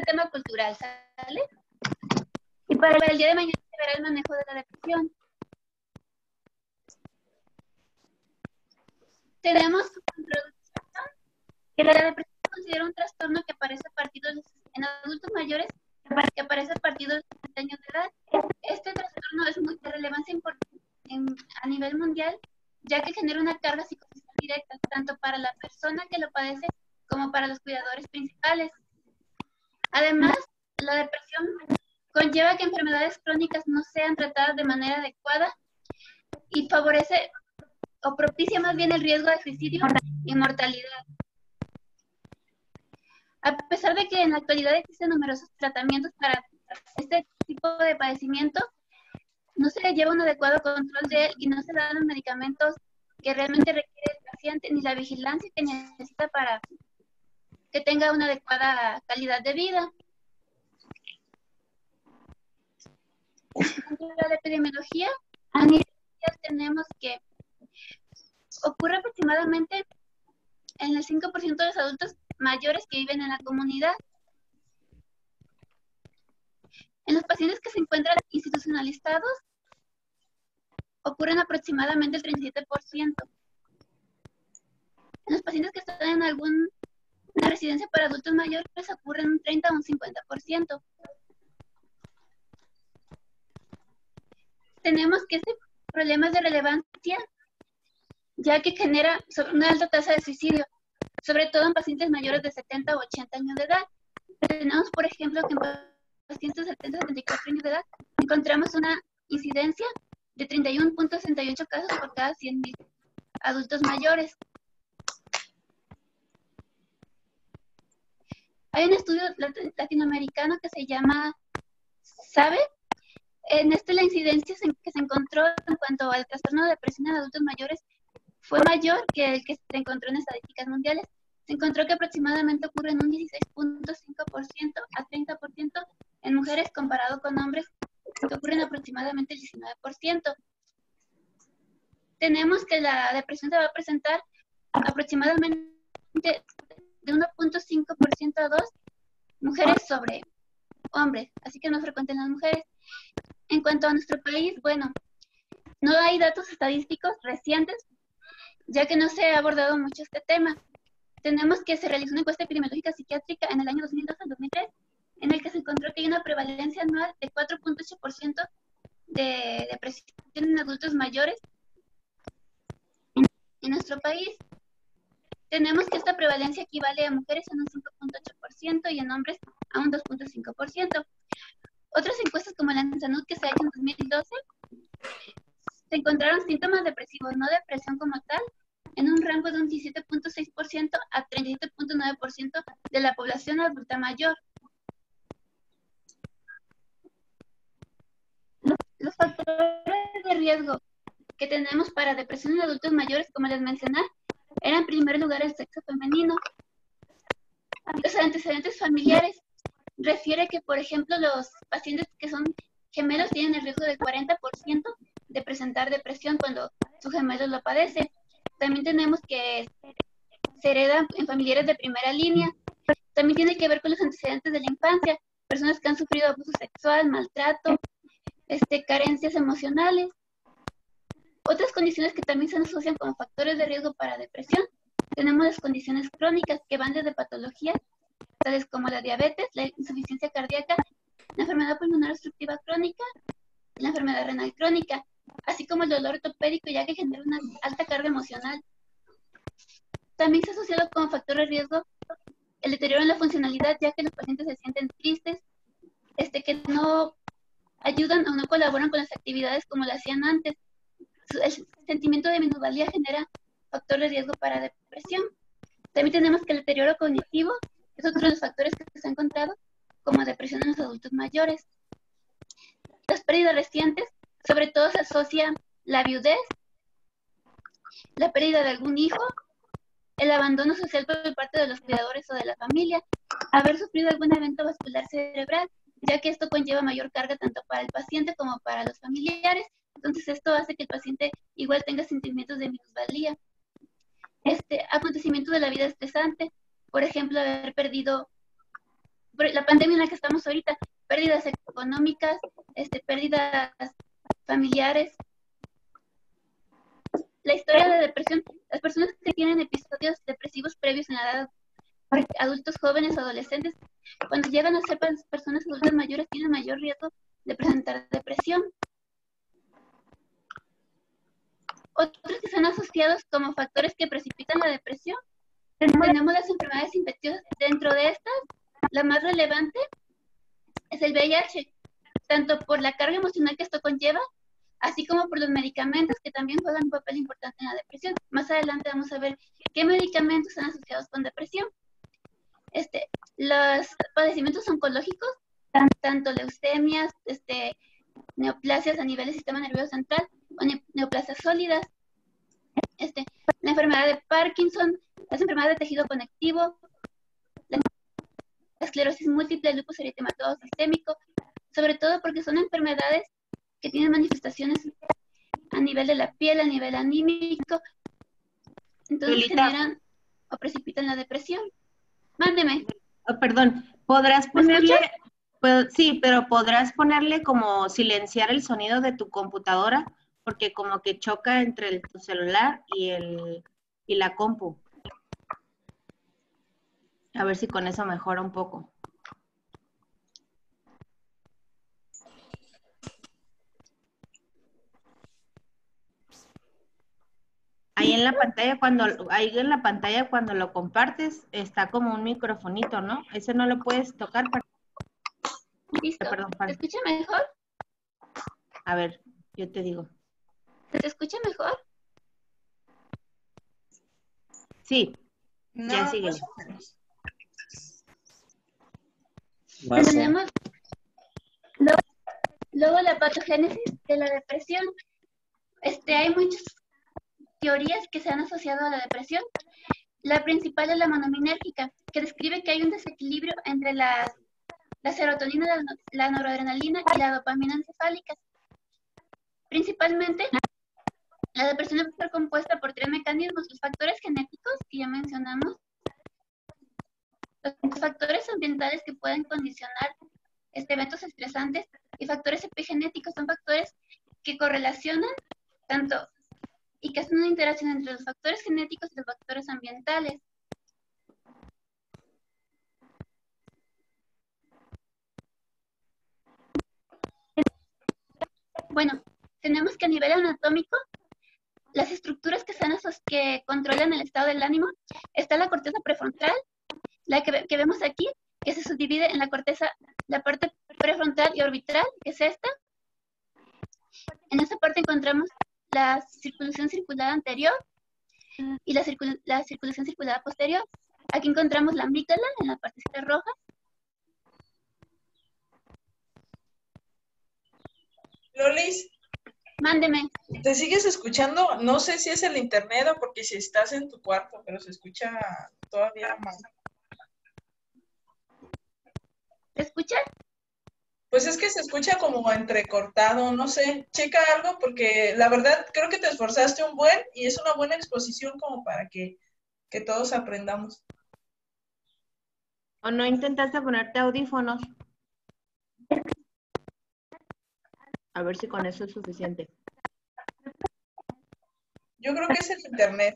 tema cultural, ¿sale? Y para el día de mañana se verá el manejo de la depresión. Tenemos que la depresión se considera un trastorno que aparece en adultos mayores, que aparece a partir de los 60 años de edad. Este trastorno es de relevancia a nivel mundial, ya que genera una carga psicosocial directa, tanto para la persona que lo padece como para los cuidadores principales. Además, la depresión conlleva que enfermedades crónicas no sean tratadas de manera adecuada y favorece o propicia más bien el riesgo de suicidio y mortalidad. A pesar de que en la actualidad existen numerosos tratamientos para este tipo de padecimiento, no se le lleva un adecuado control de él y no se dan los medicamentos que realmente requiere el paciente ni la vigilancia que necesita para que tenga una adecuada calidad de vida. Dentro de la epidemiología, a nivel mundial tenemos que ocurre aproximadamente en el 5% de los adultos mayores que viven en la comunidad. En los pacientes que se encuentran institucionalizados, ocurren aproximadamente el 37%. En los pacientes que están en alguna residencia para adultos mayores, ocurren un 30 o un 50%. Tenemos que este problema es de relevancia, ya que genera una alta tasa de suicidio, sobre todo en pacientes mayores de 70 o 80 años de edad. Tenemos, por ejemplo, que en pacientes de 70 o 74 años de edad encontramos una incidencia de 31.68 casos por cada 100.000 adultos mayores. Hay un estudio latinoamericano que se llama SABE. En la incidencia que se encontró en cuanto al trastorno de depresión en adultos mayores fue mayor que el que se encontró en estadísticas mundiales. Se encontró que aproximadamente ocurre en un 16.5% a 30% en mujeres comparado con hombres, que ocurren aproximadamente el 19%. Tenemos que la depresión se va a presentar aproximadamente de 1.5% a 2 mujeres sobre hombres, así que no frecuenten las mujeres. En cuanto a nuestro país, bueno, no hay datos estadísticos recientes, ya que no se ha abordado mucho este tema. Tenemos que se realizó una encuesta epidemiológica psiquiátrica en el año 2002 al 2003, en el que se encontró que hay una prevalencia anual de 4.8% de depresión en adultos mayores en nuestro país. Tenemos que esta prevalencia equivale a mujeres en un 5.8% y en hombres a un 2.5%. Otras encuestas como la Ensanud que se ha hecho en 2012, se encontraron síntomas depresivos, no depresión como tal, en un rango de un 17.6% a 37.9% de la población adulta mayor. Los factores de riesgo que tenemos para depresión en adultos mayores, como les mencioné, eran en primer lugar el sexo femenino. Los antecedentes familiares refiere que, por ejemplo, los pacientes que son gemelos tienen el riesgo del 40% de presentar depresión cuando su gemelo lo padece. También tenemos que se hereda en familiares de primera línea. También tiene que ver con los antecedentes de la infancia, personas que han sufrido abuso sexual, maltrato, carencias emocionales. Otras condiciones que también se asocian como factores de riesgo para depresión, tenemos las condiciones crónicas que van desde patologías tales como la diabetes, la insuficiencia cardíaca, la enfermedad pulmonar obstructiva crónica, la enfermedad renal crónica, así como el dolor ortopédico, ya que genera una alta carga emocional. También se ha asociado como factor de riesgo el deterioro en la funcionalidad, ya que los pacientes se sienten tristes, que no ayudan o no colaboran con las actividades como lo hacían antes. El sentimiento de minusvalía genera factor de riesgo para depresión. También tenemos que el deterioro cognitivo es otro de los factores que se ha encontrado como depresión en los adultos mayores. Las pérdidas recientes, sobre todo se asocia la viudez, la pérdida de algún hijo, el abandono social por parte de los cuidadores o de la familia, haber sufrido algún evento vascular cerebral, ya que esto conlleva mayor carga tanto para el paciente como para los familiares. Entonces esto hace que el paciente igual tenga sentimientos de minusvalía. Acontecimiento de la vida estresante, por ejemplo, haber perdido la pandemia en la que estamos ahorita, pérdidas económicas, pérdidas familiares. La historia de depresión, las personas que tienen episodios depresivos previos en la edad, adultos jóvenes o adolescentes, cuando llegan a ser personas adultas mayores, tienen mayor riesgo de presentar depresión. Otros que son asociados como factores que precipitan la depresión, tenemos las enfermedades infecciosas. Dentro de estas, la más relevante es el VIH, tanto por la carga emocional que esto conlleva, así como por los medicamentos que también juegan un papel importante en la depresión. Más adelante vamos a ver qué medicamentos están asociados con depresión. Los padecimientos oncológicos, tanto leucemias, neoplasias a nivel del sistema nervioso central o neoplasias sólidas, la enfermedad de Parkinson, las enfermedades de tejido conectivo, la esclerosis múltiple, el lupus eritematoso sistémico, sobre todo porque son enfermedades que tienen manifestaciones a nivel de la piel, a nivel anímico, entonces generan o precipitan la depresión. Mándeme. Oh, perdón, ¿podrás ponerle, sí, pero podrás ponerle como silenciar el sonido de tu computadora? Porque como que choca entre tu celular y la compu. A ver si con eso mejora un poco. Ahí en la pantalla cuando lo compartes está como un microfonito, ¿no? Ese no lo puedes tocar. Listo. Perdón, ¿Se escucha mejor? A ver, yo te digo. ¿Se escucha mejor? Sí. No, ya síguele. Tenemos luego la patogénesis de la depresión. Hay muchas teorías que se han asociado a la depresión. La principal es la monominérgica, que describe que hay un desequilibrio entre la serotonina, la noradrenalina y la dopamina encefálica. Principalmente, la depresión debe estar compuesta por 3 mecanismos: los factores genéticos, que ya mencionamos, los factores ambientales que pueden condicionar eventos estresantes, y factores epigenéticos, son factores que correlacionan tanto y que hacen una interacción entre los factores genéticos y los factores ambientales. Bueno, tenemos que a nivel anatómico, las estructuras que controlan el estado del ánimo, está la corteza prefrontal, la que vemos aquí, que se subdivide en la parte prefrontal y orbital, que es esta. En esta parte encontramos la circulación circular anterior y la circulación circular posterior. Aquí encontramos la amígdala en la partecita roja. Lolis, mándeme. ¿Te sigues escuchando? No sé si es el internet o porque si estás en tu cuarto, pero se escucha todavía mal. ¿Te escuchas? Pues es que se escucha como entrecortado, no sé. Checa algo porque la verdad creo que te esforzaste un buen y es una buena exposición como para que todos aprendamos. ¿O no intentaste ponerte audífonos? A ver si con eso es suficiente. Yo creo que es el internet.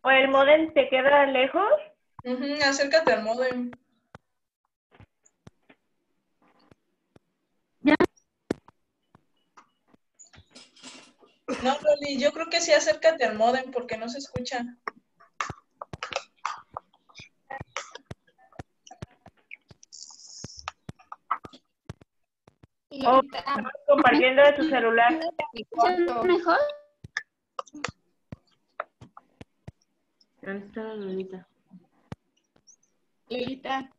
¿O el módem te queda lejos? Acércate al módem. ¿Ya? No, Loli, yo creo que sí, acércate al módem porque no se escucha. ¿O estás compartiendo de tu celular? ¿Mejor? ¿Dónde está la Lolita? Lolita.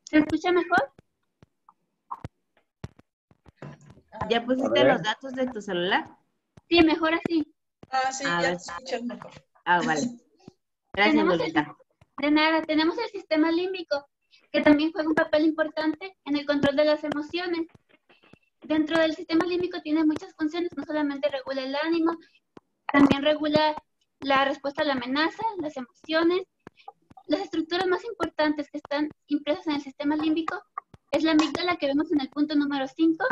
¿Se escucha mejor? ¿Ya pusiste los datos de tu celular? Sí, mejor así. Sí, ya te escuchas mejor. Vale. Gracias, Tenemos Lolita. de nada, tenemos el sistema límbico, que también juega un papel importante en el control de las emociones. Dentro del sistema límbico tiene muchas funciones, no solamente regula el ánimo, también regula la respuesta a la amenaza, las emociones. Las estructuras más importantes que están impresas en el sistema límbico es la amígdala, que vemos en el punto número 5,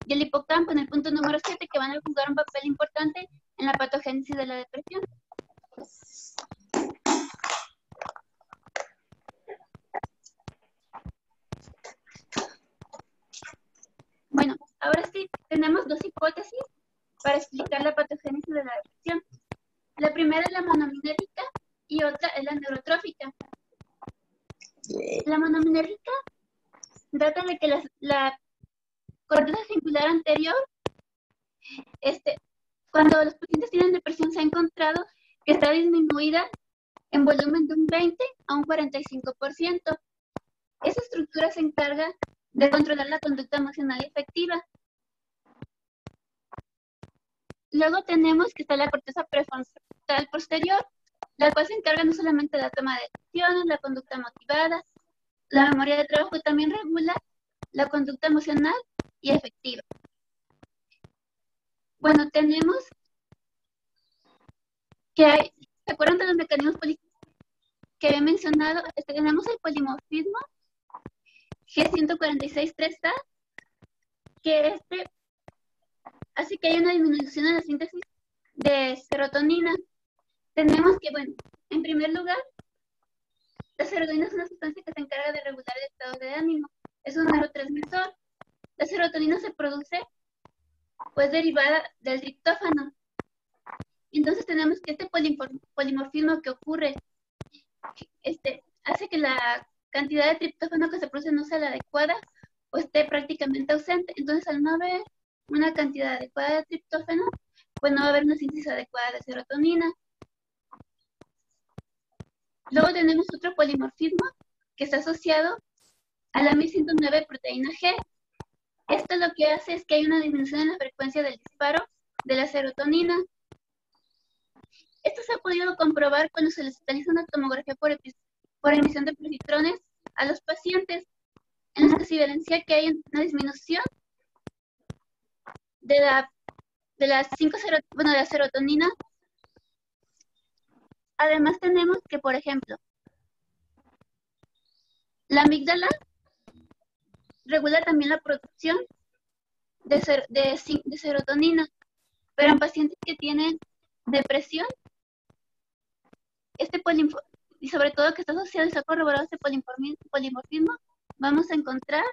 y el hipocampo en el punto número 7, que van a jugar un papel importante en la patogénesis de la depresión. Bueno, ahora sí, tenemos dos hipótesis para explicar la patogénesis de la depresión. La primera es la monominérgica y otra es la neurotrófica. La monominérgica trata de que la corteza cingulare anterior, cuando los pacientes tienen depresión, se ha encontrado que está disminuida en volumen de un 20 a un 45%. Esa estructura se encarga de controlar la conducta emocional y afectiva. Luego tenemos que está la corteza prefrontal posterior, la cual se encarga no solamente de la toma de decisiones, la conducta motivada, la memoria de trabajo, también regula la conducta emocional y afectiva. Bueno, tenemos que ¿se acuerdan de los mecanismos que he mencionado? Tenemos el polimorfismo G146-3A, que hace que haya una disminución en la síntesis de serotonina. Tenemos que, bueno, en primer lugar, la serotonina es una sustancia que se encarga de regular el estado de ánimo. Es un neurotransmisor. La serotonina se produce, pues, derivada del triptófano. Entonces tenemos que este polimorfismo que ocurre hace que la cantidad de triptófano que se produce no sea la adecuada o esté prácticamente ausente. Entonces, al no haber una cantidad adecuada de triptófano, pues no va a haber una síntesis adecuada de serotonina. Luego tenemos otro polimorfismo que está asociado a la 1109 proteína G. Esto lo que hace es que hay una disminución en la frecuencia del disparo de la serotonina. Esto se ha podido comprobar cuando se les realiza una tomografía por emisión de positrones a los pacientes, en los que se evidencia que hay una disminución de la serotonina. Además tenemos que, por ejemplo, la amígdala regula también la producción de serotonina, pero en pacientes que tienen depresión, y sobre todo que está asociado y se ha corroborado este polimorfismo, vamos a encontrar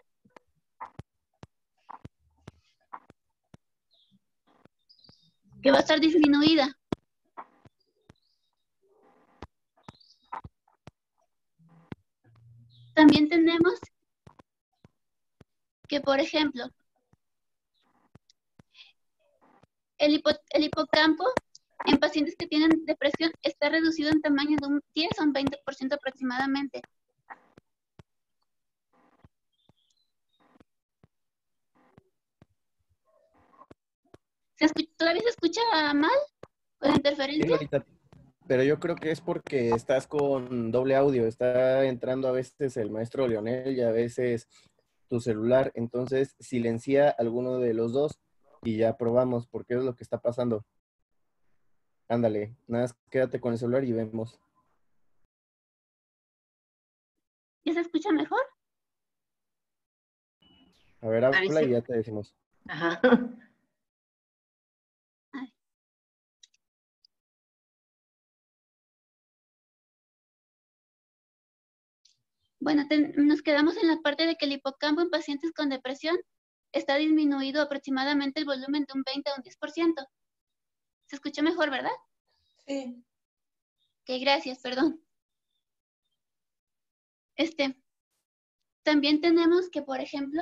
que va a estar disminuida. También tenemos que, por ejemplo, el hipocampo en pacientes que tienen depresión está reducido en tamaño de un 10 a un 20% aproximadamente. ¿Todavía se escucha mal? ¿Con interferencia? Sí, Lolita, pero yo creo que es porque estás con doble audio. Está entrando a veces el maestro Leonel y a veces tu celular. Entonces, silencia alguno de los dos y ya probamos porque es lo que está pasando. Ándale, nada más quédate con el celular y vemos. ¿Ya se escucha mejor? A ver, habla Parece- y ya te decimos. Ajá. Bueno, nos quedamos en la parte de que el hipocampo en pacientes con depresión está disminuido aproximadamente el volumen de un 20 a un 10%. ¿Se escuchó mejor, verdad? Sí. Ok, gracias, perdón. También tenemos que, por ejemplo,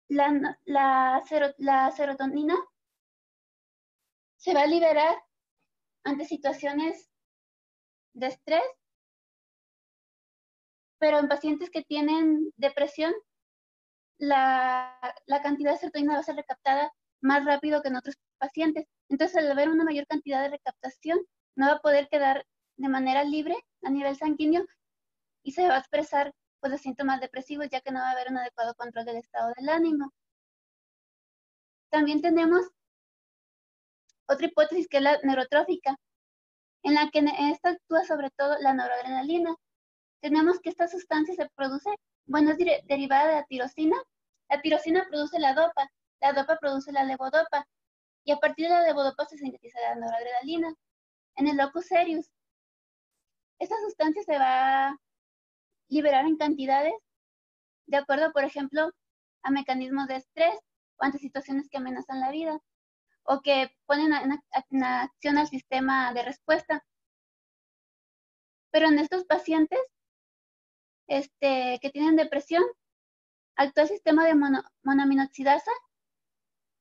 la serotonina se va a liberar ante situaciones de estrés, pero en pacientes que tienen depresión, la cantidad de serotonina va a ser recaptada más rápido que en otros pacientes. Entonces, al haber una mayor cantidad de recaptación, no va a poder quedar de manera libre a nivel sanguíneo y se va a expresar pues, los síntomas depresivos, ya que no va a haber un adecuado control del estado del ánimo. También tenemos otra hipótesis que es la neurotrófica, en la que esta actúa sobre todo la noradrenalina. Tenemos que esta sustancia se produce, bueno, es derivada de la tirosina produce la dopa produce la levodopa, y a partir de la levodopa se sintetiza la noradrenalina. En el locus serius, esta sustancia se va a liberar en cantidades de acuerdo, por ejemplo, a mecanismos de estrés o ante situaciones que amenazan la vida o que ponen en acción al sistema de respuesta. Pero en estos pacientes que tienen depresión, actúa el sistema de monoaminoxidasa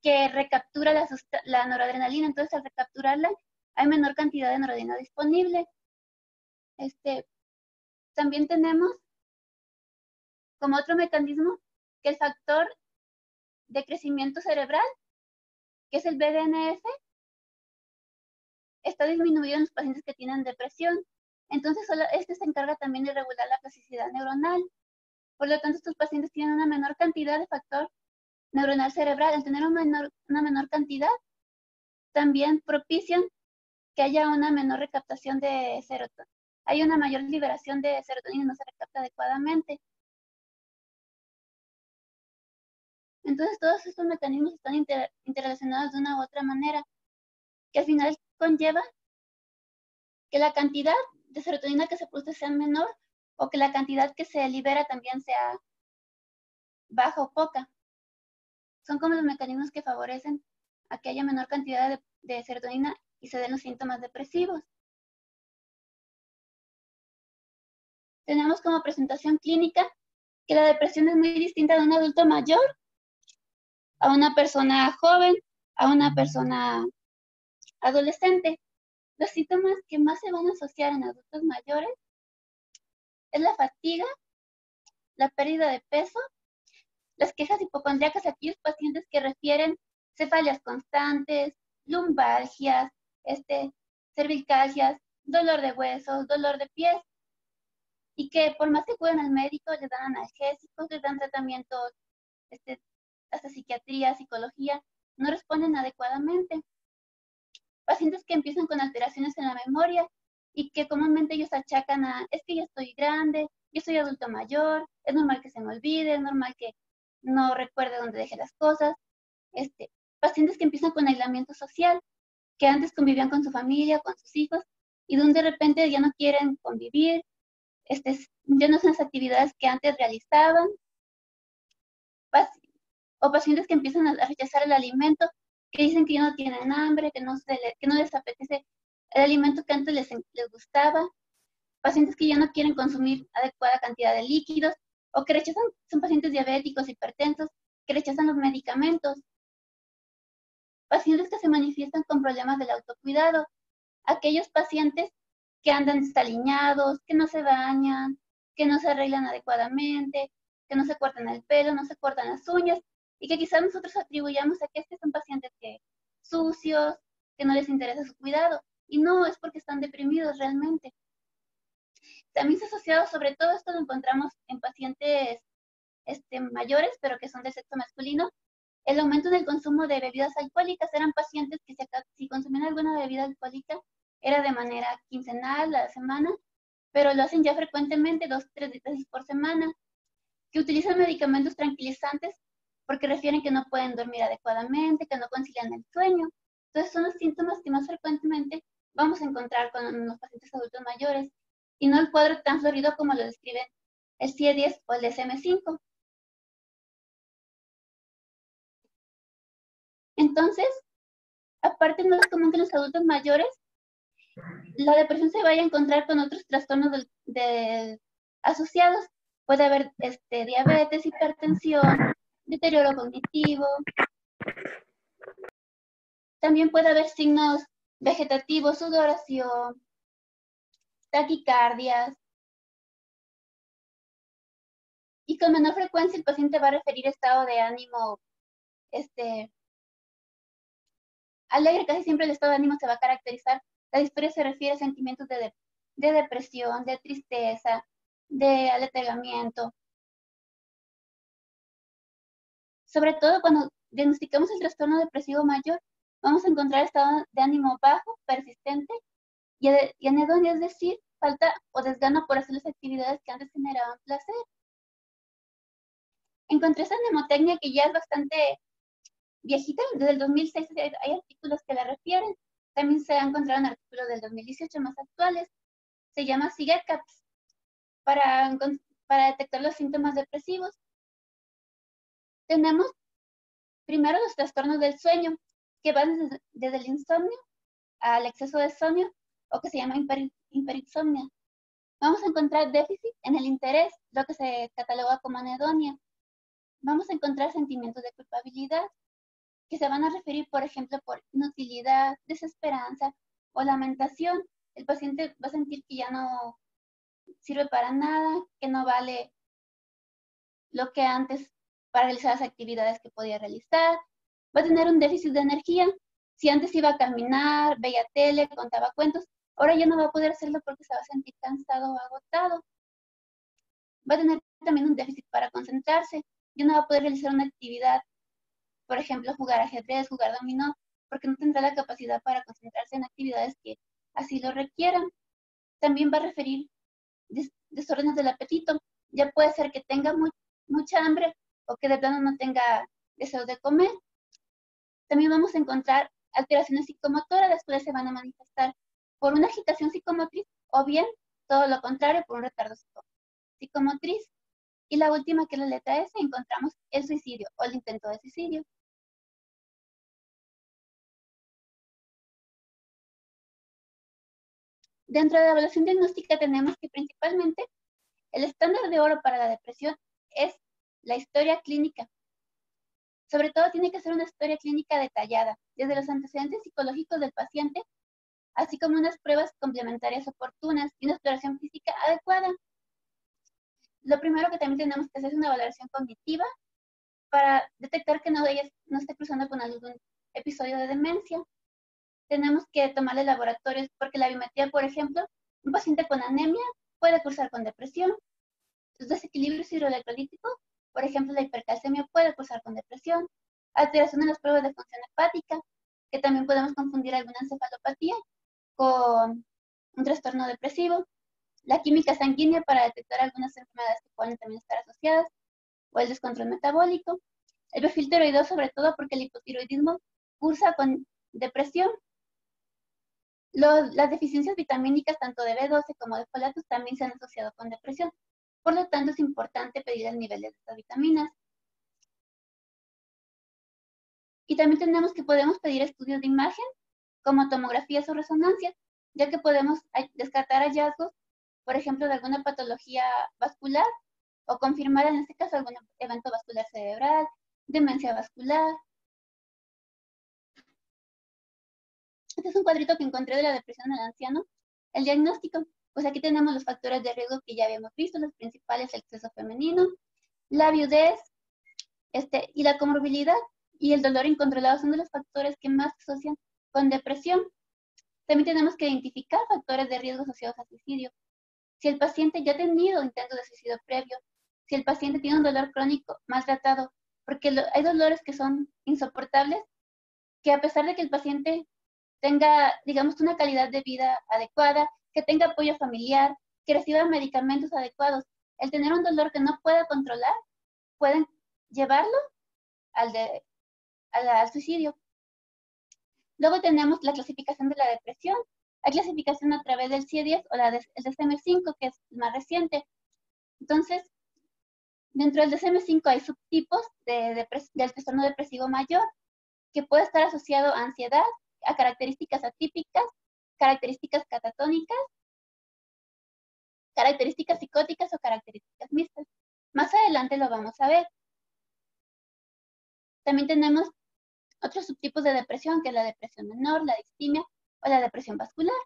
que recaptura la noradrenalina. Entonces, al recapturarla, hay menor cantidad de noradrenalina disponible. También tenemos como otro mecanismo que el factor de crecimiento cerebral, que es el BDNF, está disminuido en los pacientes que tienen depresión. Entonces, solo se encarga también de regular la plasticidad neuronal. Por lo tanto, estos pacientes tienen una menor cantidad de factor neuronal cerebral. Al tener una menor cantidad, también propician que haya una menor recaptación de serotonina. Hay una mayor liberación de serotonina y no se recapta adecuadamente. Entonces, todos estos mecanismos están interrelacionados de una u otra manera, que al final conlleva que la cantidad de serotonina que se produce sea menor o que la cantidad que se libera también sea baja o poca. Son como los mecanismos que favorecen a que haya menor cantidad de serotonina y se den los síntomas depresivos. Tenemos como presentación clínica que la depresión es muy distinta de un adulto mayor a una persona joven, a una persona adolescente. Los síntomas que más se van a asociar en adultos mayores es la fatiga, la pérdida de peso, las quejas hipocondríacas, aquellos pacientes que refieren cefalias constantes, lumbalgias, cervicalgias, dolor de huesos, dolor de pies, y que por más que acuden al médico, les dan analgésicos, les dan tratamientos, hasta psiquiatría, psicología, no responden adecuadamente. Pacientes que empiezan con alteraciones en la memoria y que comúnmente ellos achacan es que ya estoy grande, yo soy adulto mayor, es normal que se me olvide, es normal que no recuerde dónde dejé las cosas. Pacientes que empiezan con aislamiento social, que antes convivían con su familia, con sus hijos, y de repente ya no quieren convivir, ya no son las actividades que antes realizaban. O pacientes que empiezan a rechazar el alimento, que dicen que ya no tienen hambre, que no les apetece el alimento que antes les gustaba. Pacientes que ya no quieren consumir adecuada cantidad de líquidos, o que rechazan, son pacientes diabéticos, hipertensos, que rechazan los medicamentos. Pacientes que se manifiestan con problemas del autocuidado, aquellos pacientes que andan desaliñados, que no se bañan, que no se arreglan adecuadamente, que no se cortan el pelo, no se cortan las uñas, y que quizás nosotros atribuyamos a que son pacientes sucios, que no les interesa su cuidado, y no, es porque están deprimidos realmente. También se ha asociado, sobre todo esto lo encontramos en pacientes mayores, pero que son del sexo masculino, el aumento en el consumo de bebidas alcohólicas. Eran pacientes que si consumían alguna bebida alcohólica era de manera quincenal, a la semana, pero lo hacen ya frecuentemente, 2-3 veces por semana, que utilizan medicamentos tranquilizantes porque refieren que no pueden dormir adecuadamente, que no concilian el sueño. Entonces son los síntomas que más frecuentemente vamos a encontrar con los pacientes adultos mayores, y no el cuadro tan florido como lo describen el CIE-10 o el DSM-5. Entonces, aparte no es común que en los adultos mayores la depresión se vaya a encontrar con otros trastornos asociados. Puede haber diabetes, hipertensión, deterioro cognitivo. También puede haber signos vegetativos, sudoración, taquicardias. Y con menor frecuencia el paciente va a referir estado de ánimo alegre, casi siempre el estado de ánimo se va a caracterizar. La disforia se refiere a sentimientos de depresión, de tristeza, de aletargamiento. Sobre todo cuando diagnosticamos el trastorno depresivo mayor, vamos a encontrar estado de ánimo bajo, persistente y anedonia, es decir, falta o desgano por hacer las actividades que antes generaban placer. Encontré esa mnemotecnia que ya es bastante viejita, desde el 2006 hay artículos que la refieren. También se han encontrado artículos del 2018 más actuales. Se llama SIGECAPS para detectar los síntomas depresivos. Tenemos primero los trastornos del sueño, que van desde el insomnio al exceso de sueño, o que se llama hiperinsomnia. Vamos a encontrar déficit en el interés, lo que se cataloga como anedonia. Vamos a encontrar sentimientos de culpabilidad, que se van a referir, por ejemplo, por inutilidad, desesperanza o lamentación. El paciente va a sentir que ya no sirve para nada, que no vale lo que antes para realizar las actividades que podía realizar. Va a tener un déficit de energía. Si antes iba a caminar, veía tele, contaba cuentos, ahora ya no va a poder hacerlo porque se va a sentir cansado o agotado. Va a tener también un déficit para concentrarse. Ya no va a poder realizar una actividad, por ejemplo, jugar ajedrez, jugar dominó, porque no tendrá la capacidad para concentrarse en actividades que así lo requieran. También va a referir desórdenes del apetito. Ya puede ser que tenga mucha hambre o que de plano no tenga deseo de comer. También vamos a encontrar alteraciones psicomotoras, las cuales se van a manifestar por una agitación psicomotriz o bien, todo lo contrario, por un retardo psicomotriz. Y la última, que es la letra S, encontramos el suicidio o el intento de suicidio. Dentro de la evaluación diagnóstica tenemos que principalmente el estándar de oro para la depresión es la historia clínica. Sobre todo tiene que ser una historia clínica detallada, desde los antecedentes psicológicos del paciente, así como unas pruebas complementarias oportunas y una exploración física adecuada. Lo primero que también tenemos que hacer es una valoración cognitiva para detectar que no esté cruzando con algún episodio de demencia. Tenemos que tomarle laboratorios, porque la biometría, por ejemplo, un paciente con anemia puede cursar con depresión. Los desequilibrios hidroelectrolíticos, por ejemplo, la hipercalcemia puede cursar con depresión. Alteración en las pruebas de función hepática, que también podemos confundir alguna encefalopatía con un trastorno depresivo. La química sanguínea para detectar algunas enfermedades que pueden también estar asociadas, o el descontrol metabólico. El perfil tiroideo, sobre todo porque el hipotiroidismo cursa con depresión. Las deficiencias vitamínicas, tanto de B12 como de folatos, también se han asociado con depresión. Por lo tanto, es importante pedir el nivel de estas vitaminas. Y también podemos pedir estudios de imagen, como tomografías o resonancias, ya que podemos descartar hallazgos, por ejemplo, de alguna patología vascular, o confirmar en este caso algún evento vascular cerebral, demencia vascular. Este es un cuadrito que encontré de la depresión en el anciano. El diagnóstico, pues aquí tenemos los factores de riesgo que ya habíamos visto, los principales: el exceso femenino, la viudez, y la comorbilidad y el dolor incontrolado son de los factores que más se asocian con depresión. También tenemos que identificar factores de riesgo asociados al suicidio. Si el paciente ya ha tenido intentos de suicidio previo, si el paciente tiene un dolor crónico maltratado, porque hay dolores que son insoportables, que a pesar de que el paciente tenga, digamos, una calidad de vida adecuada, que tenga apoyo familiar, que reciba medicamentos adecuados, el tener un dolor que no pueda controlar, pueden llevarlo al suicidio. Luego tenemos la clasificación de la depresión. Hay clasificación a través del CIE-10 o el DSM-5, que es más reciente. Entonces, dentro del DSM-5 hay subtipos del trastorno depresivo mayor, que puede estar asociado a ansiedad, a características atípicas, características catatónicas, características psicóticas o características mixtas. Más adelante lo vamos a ver. También tenemos otros subtipos de depresión, que es la depresión menor, la distimia o la depresión vascular.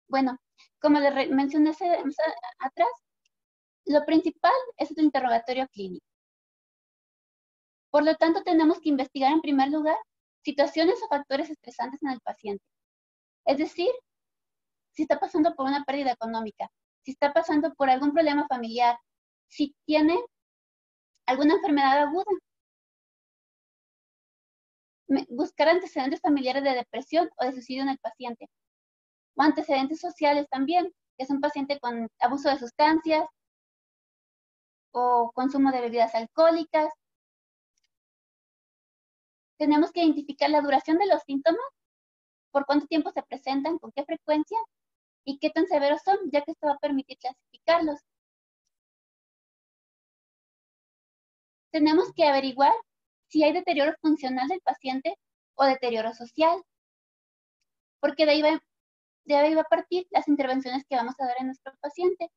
Bueno, como les mencioné atrás, lo principal es el interrogatorio clínico. Por lo tanto, tenemos que investigar en primer lugar situaciones o factores estresantes en el paciente. Es decir, si está pasando por una pérdida económica, si está pasando por algún problema familiar, si tiene alguna enfermedad aguda. Buscar antecedentes familiares de depresión o de suicidio en el paciente. O antecedentes sociales también, que es un paciente con abuso de sustancias o consumo de bebidas alcohólicas. Tenemos que identificar la duración de los síntomas, por cuánto tiempo se presentan, con qué frecuencia y qué tan severos son, ya que esto va a permitir clasificarlos. Tenemos que averiguar si hay deterioro funcional del paciente o deterioro social, porque de ahí va a partir las intervenciones que vamos a dar en nuestro paciente.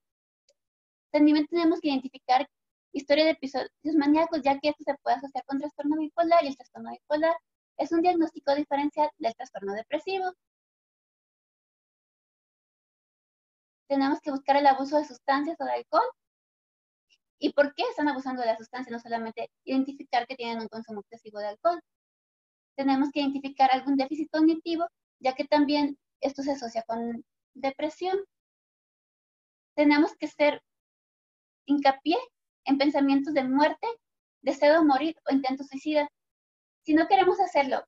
También tenemos que identificar historia de episodios maníacos, ya que esto se puede asociar con trastorno bipolar, y el trastorno bipolar es un diagnóstico diferencial del trastorno depresivo. Tenemos que buscar el abuso de sustancias o de alcohol, y por qué están abusando de la sustancia, no solamente identificar que tienen un consumo excesivo de alcohol. Tenemos que identificar algún déficit cognitivo, ya que también esto se asocia con depresión. Tenemos que hacer hincapié en pensamientos de muerte, deseo de morir o intento suicida. Si no queremos hacerlo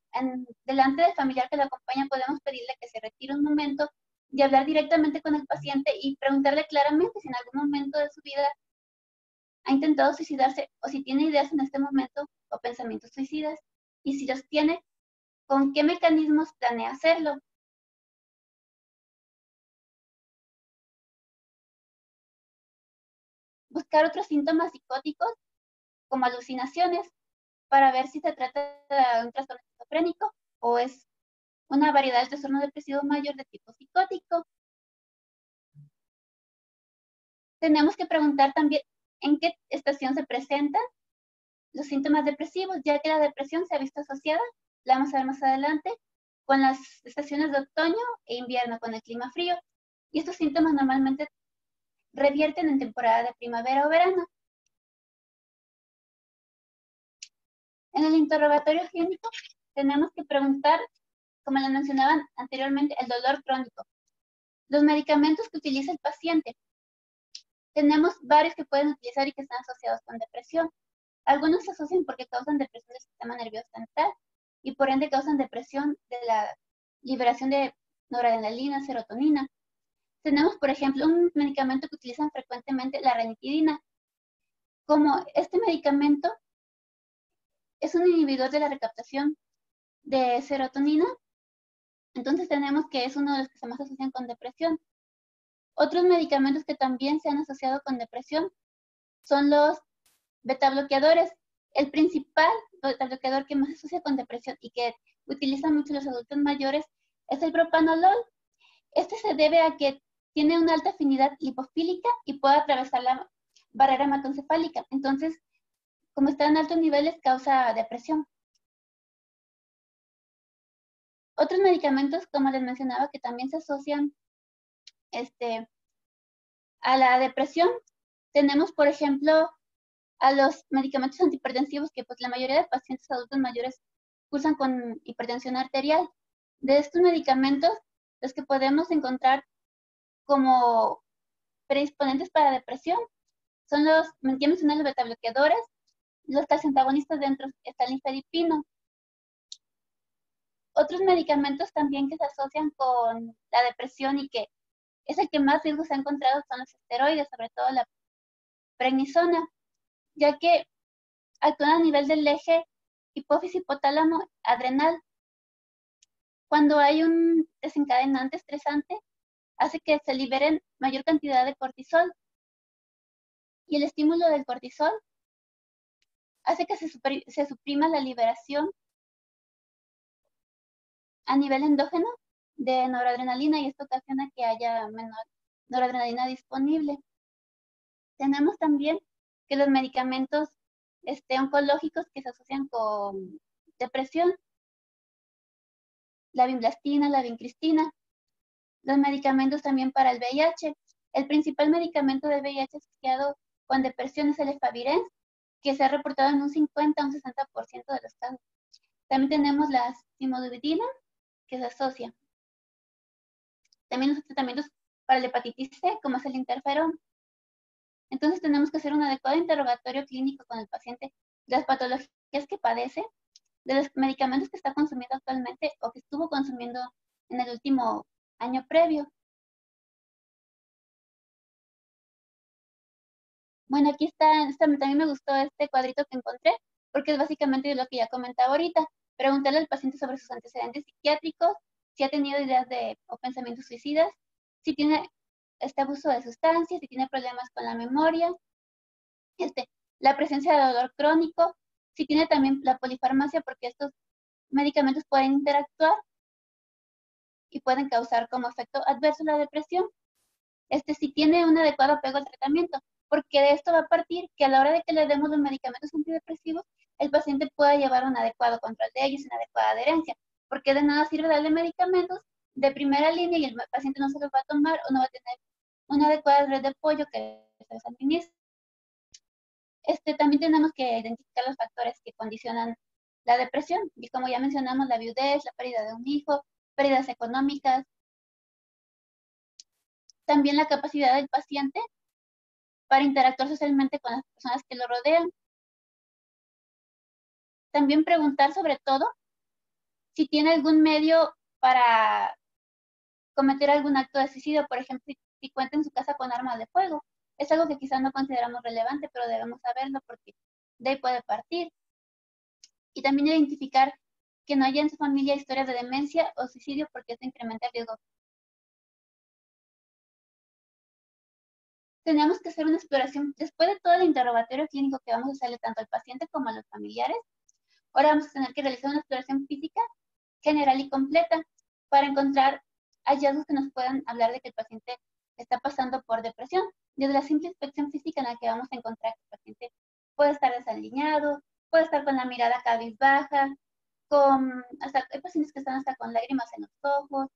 delante del familiar que lo acompaña, podemos pedirle que se retire un momento y hablar directamente con el paciente y preguntarle claramente si en algún momento de su vida ha intentado suicidarse o si tiene ideas en este momento o pensamientos suicidas, y si los tiene, ¿con qué mecanismos planea hacerlo? Buscar otros síntomas psicóticos como alucinaciones para ver si se trata de un trastorno esquizofrénico o es una variedad del trastorno depresivo mayor de tipo psicótico. Tenemos que preguntar también en qué estación se presentan los síntomas depresivos, ya que la depresión se ha visto asociada, la vamos a ver más adelante, con las estaciones de otoño e invierno, con el clima frío. Y estos síntomas normalmente revierten en temporada de primavera o verano. En el interrogatorio clínico tenemos que preguntar, como les mencionaban anteriormente, el dolor crónico, los medicamentos que utiliza el paciente. Tenemos varios que pueden utilizar y que están asociados con depresión. Algunos se asocian porque causan depresión del sistema nervioso central y por ende causan depresión de la liberación de noradrenalina, serotonina. Tenemos, por ejemplo, un medicamento que utilizan frecuentemente, la ranitidina. Como este medicamento es un inhibidor de la recaptación de serotonina, entonces tenemos que es uno de los que se más asocian con depresión. Otros medicamentos que también se han asociado con depresión son los betabloqueadores. El principal betabloqueador que más se asocia con depresión y que utilizan mucho los adultos mayores es el propanolol. Este se debe a que tiene una alta afinidad lipofílica y puede atravesar la barrera hematoencefálica. Entonces, como está en altos niveles, causa depresión. Otros medicamentos, como les mencionaba, que también se asocian a la depresión, tenemos, por ejemplo, a los medicamentos antihipertensivos que pues la mayoría de pacientes adultos mayores cursan con hipertensión arterial. De estos medicamentos, los que podemos encontrar como predisponentes para depresión son los, ya mencioné, los betabloqueadores, los calciantagonistas dentro está el nifedipino. Otros medicamentos también que se asocian con la depresión y que es el que más riesgos se ha encontrado son los esteroides, sobre todo la prednisona, ya que actúan a nivel del eje hipófisis hipotálamo adrenal. Cuando hay un desencadenante estresante, hace que se liberen mayor cantidad de cortisol. Y el estímulo del cortisol hace que se suprima la liberación a nivel endógeno de noradrenalina y esto ocasiona que haya menor noradrenalina disponible. Tenemos también que los medicamentos oncológicos que se asocian con depresión, la vinblastina, la vincristina, los medicamentos también para el VIH. El principal medicamento del VIH asociado con depresión es el efavirenz, que se ha reportado en un 50 a un 60% de los casos. También tenemos la simodubidina, que se asocia. También los tratamientos para la hepatitis C, como es el interferón. Entonces tenemos que hacer un adecuado interrogatorio clínico con el paciente de las patologías que padece, de los medicamentos que está consumiendo actualmente o que estuvo consumiendo en el último año previo. Bueno, aquí también me gustó este cuadrito que encontré, porque es básicamente lo que ya comentaba ahorita. Preguntarle al paciente sobre sus antecedentes psiquiátricos, si ha tenido ideas o pensamientos suicidas, si tiene este abuso de sustancias, si tiene problemas con la memoria, la presencia de dolor crónico, si tiene también la polifarmacia, porque estos medicamentos pueden interactuar y pueden causar como efecto adverso la depresión. Si tiene un adecuado apego al tratamiento, porque de esto va a partir que a la hora de que le demos los medicamentos antidepresivos, el paciente pueda llevar un adecuado control de ellos, una adecuada adherencia, porque de nada sirve darle medicamentos de primera línea y el paciente no se los va a tomar o no va a tener una adecuada red de apoyo que se les administre. También tenemos que identificar los factores que condicionan la depresión, y como ya mencionamos, la viudez, la pérdida de un hijo, pérdidas económicas, también la capacidad del paciente para interactuar socialmente con las personas que lo rodean. También preguntar sobre todo si tiene algún medio para cometer algún acto de suicidio, por ejemplo, si cuenta en su casa con armas de fuego. Es algo que quizás no consideramos relevante, pero debemos saberlo porque de ahí puede partir. Y también identificar que no haya en su familia historias de demencia o suicidio, porque esto incrementa el riesgo. Tenemos que hacer una exploración, después de todo el interrogatorio clínico que vamos a hacerle tanto al paciente como a los familiares. Ahora vamos a tener que realizar una exploración física general y completa para encontrar hallazgos que nos puedan hablar de que el paciente está pasando por depresión. Desde la simple inspección física en la que vamos a encontrar que el paciente puede estar desaliñado, puede estar con la mirada cabizbaja, hay pacientes que están hasta con lágrimas en los ojos,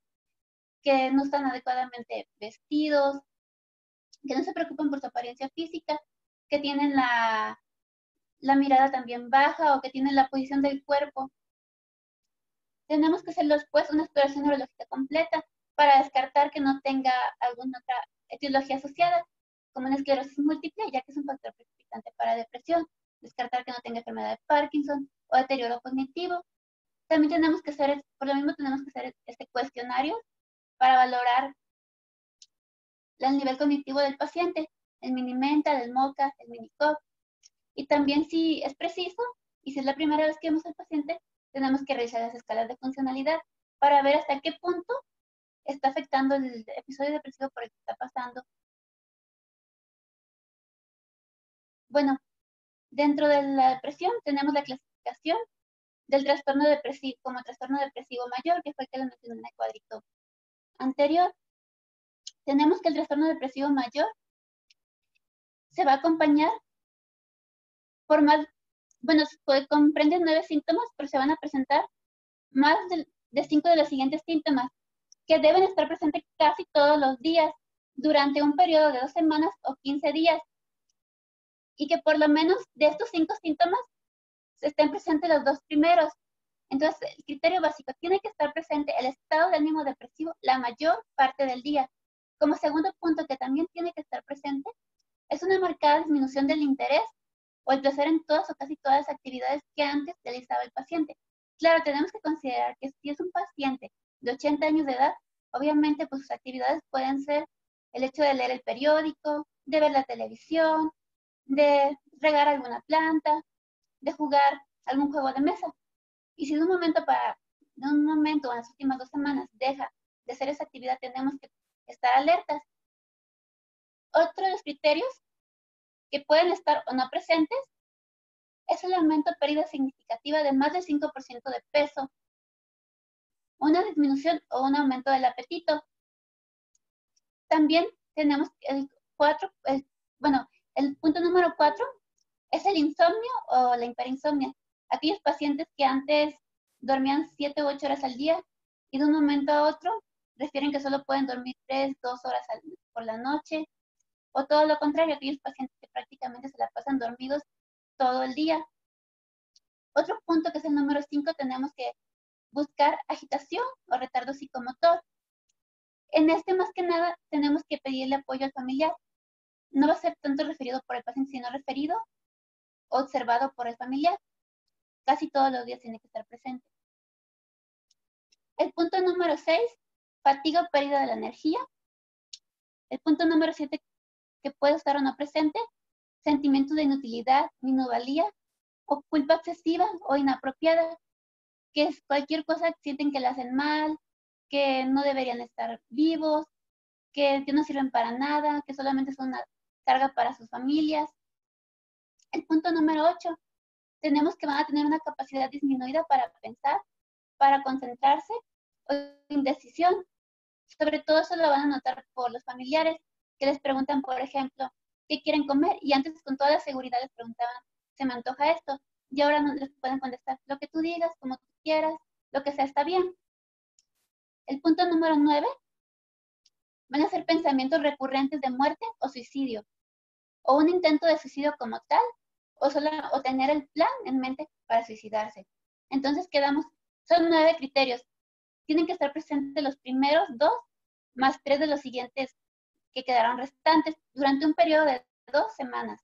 que no están adecuadamente vestidos, que no se preocupan por su apariencia física, que tienen la mirada también baja o que tienen la posición del cuerpo. Tenemos que hacer después una exploración neurológica completa para descartar que no tenga alguna otra etiología asociada, como una esclerosis múltiple, ya que es un factor precipitante para depresión. Descartar que no tenga enfermedad de Parkinson o deterioro cognitivo. También tenemos que hacer, por lo mismo tenemos que hacer este cuestionario para valorar el nivel cognitivo del paciente, el Mini-Mental, el MoCA, el Mini-CoG. Y también, si es preciso y si es la primera vez que vemos al paciente, tenemos que revisar las escalas de funcionalidad para ver hasta qué punto está afectando el episodio depresivo por el que está pasando. Bueno, dentro de la depresión tenemos la clasificación del trastorno depresivo como trastorno depresivo mayor, que fue el que lo mencioné en el cuadrito anterior. Tenemos que el trastorno depresivo mayor se va a acompañar por más, bueno, comprende 9 síntomas, pero se van a presentar más de 5 de los siguientes síntomas, que deben estar presentes casi todos los días, durante un periodo de 2 semanas o 15 días, y que por lo menos de estos 5 síntomas estén presentes los 2 primeros. Entonces, el criterio básico, tiene que estar presente el estado de ánimo depresivo la mayor parte del día. Como segundo punto que también tiene que estar presente, es una marcada disminución del interés o el placer en todas o casi todas las actividades que antes realizaba el paciente. Claro, tenemos que considerar que si es un paciente de 80 años de edad, obviamente pues sus actividades pueden ser el hecho de leer el periódico, de ver la televisión, de regar alguna planta, de jugar algún juego de mesa. Y si de un momento o en las últimas 2 semanas deja de hacer esa actividad, tenemos que estar alertas. Otro de los criterios que pueden estar o no presentes es el aumento de pérdida significativa de más del 5% de peso, una disminución o un aumento del apetito. También tenemos el punto número 4 es el insomnio o la hiperinsomnia. Aquellos pacientes que antes dormían 7 u 8 horas al día y de un momento a otro refieren que solo pueden dormir 3, 2 horas por la noche, o todo lo contrario, aquellos pacientes que prácticamente se la pasan dormidos todo el día. Otro punto, que es el número 5, tenemos que buscar agitación o retardo psicomotor. En este, más que nada, tenemos que pedirle apoyo al familiar. No va a ser tanto referido por el paciente, sino referido o observado por el familiar. Casi todos los días tiene que estar presente. El punto número 6, fatiga o pérdida de la energía. El punto número 7, que puede estar o no presente, sentimientos de inutilidad, minusvalía o culpa excesiva o inapropiada, que es cualquier cosa que sienten que le hacen mal, que no deberían estar vivos, que no sirven para nada, que solamente son una carga para sus familias. El punto número 8, tenemos que van a tener una capacidad disminuida para pensar, para concentrarse o indecisión. Sobre todo eso lo van a notar por los familiares, que les preguntan, por ejemplo, ¿qué quieren comer? Y antes con toda la seguridad les preguntaban, ¿se me antoja esto? Y ahora no les pueden contestar, lo que tú digas, como tú quieras, lo que sea está bien. El punto número 9, van a ser pensamientos recurrentes de muerte o suicidio, o un intento de suicidio como tal, o tener el plan en mente para suicidarse. Entonces quedamos, son 9 criterios. Tienen que estar presentes los primeros 2 más 3 de los siguientes que quedaron restantes durante un periodo de 2 semanas.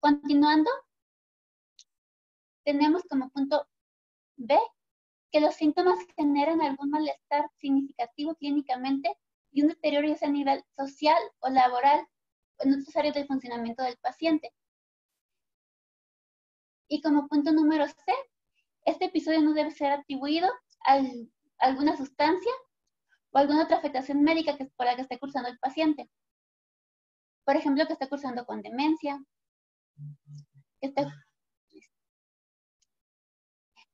Continuando, tenemos como punto B que los síntomas generan algún malestar significativo clínicamente y un deterioro ya sea a nivel social o laboral en otras áreas del funcionamiento del paciente. Y como punto número C, este episodio no debe ser atribuido a alguna sustancia o alguna otra afectación médica por la que esté cursando el paciente. Por ejemplo, que esté cursando con demencia,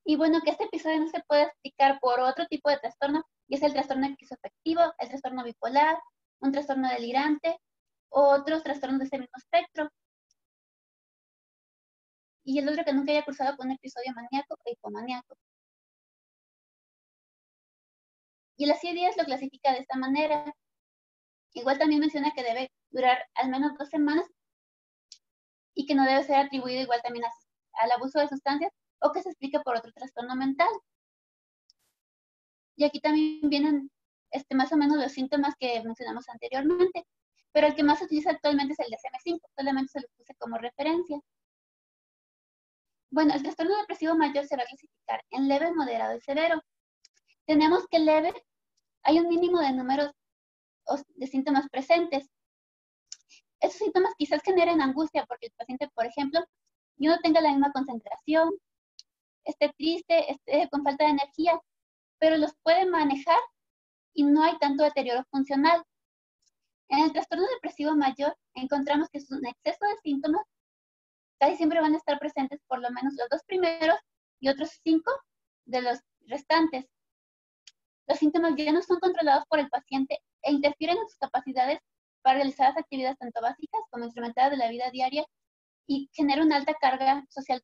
y bueno, que este episodio no se puede explicar por otro tipo de trastorno, y es el trastorno esquizoafectivo, el trastorno bipolar, un trastorno delirante, o otros trastornos de ese mismo espectro. Y el otro que nunca haya cursado con un episodio maníaco o hipomaníaco. Y el CIE-10 lo clasifica de esta manera. Igual también menciona que debe durar al menos 2 semanas y que no debe ser atribuido igual también al abuso de sustancias o que se explique por otro trastorno mental. Y aquí también vienen más o menos los síntomas que mencionamos anteriormente, pero el que más se utiliza actualmente es el DSM-5, solamente se lo puse como referencia. Bueno, el trastorno depresivo mayor se va a clasificar en leve, moderado y severo. Tenemos que leve, hay un mínimo de números de síntomas presentes. Esos síntomas quizás generen angustia porque el paciente, por ejemplo, no tenga la misma concentración, esté triste, esté con falta de energía, pero los puede manejar y no hay tanto deterioro funcional. En el trastorno depresivo mayor encontramos que es un exceso de síntomas, casi siempre van a estar presentes por lo menos los 2 primeros y otros 5 de los restantes. Los síntomas ya no son controlados por el paciente e interfieren en sus capacidades para realizar las actividades tanto básicas como instrumentadas de la vida diaria y genera una alta carga social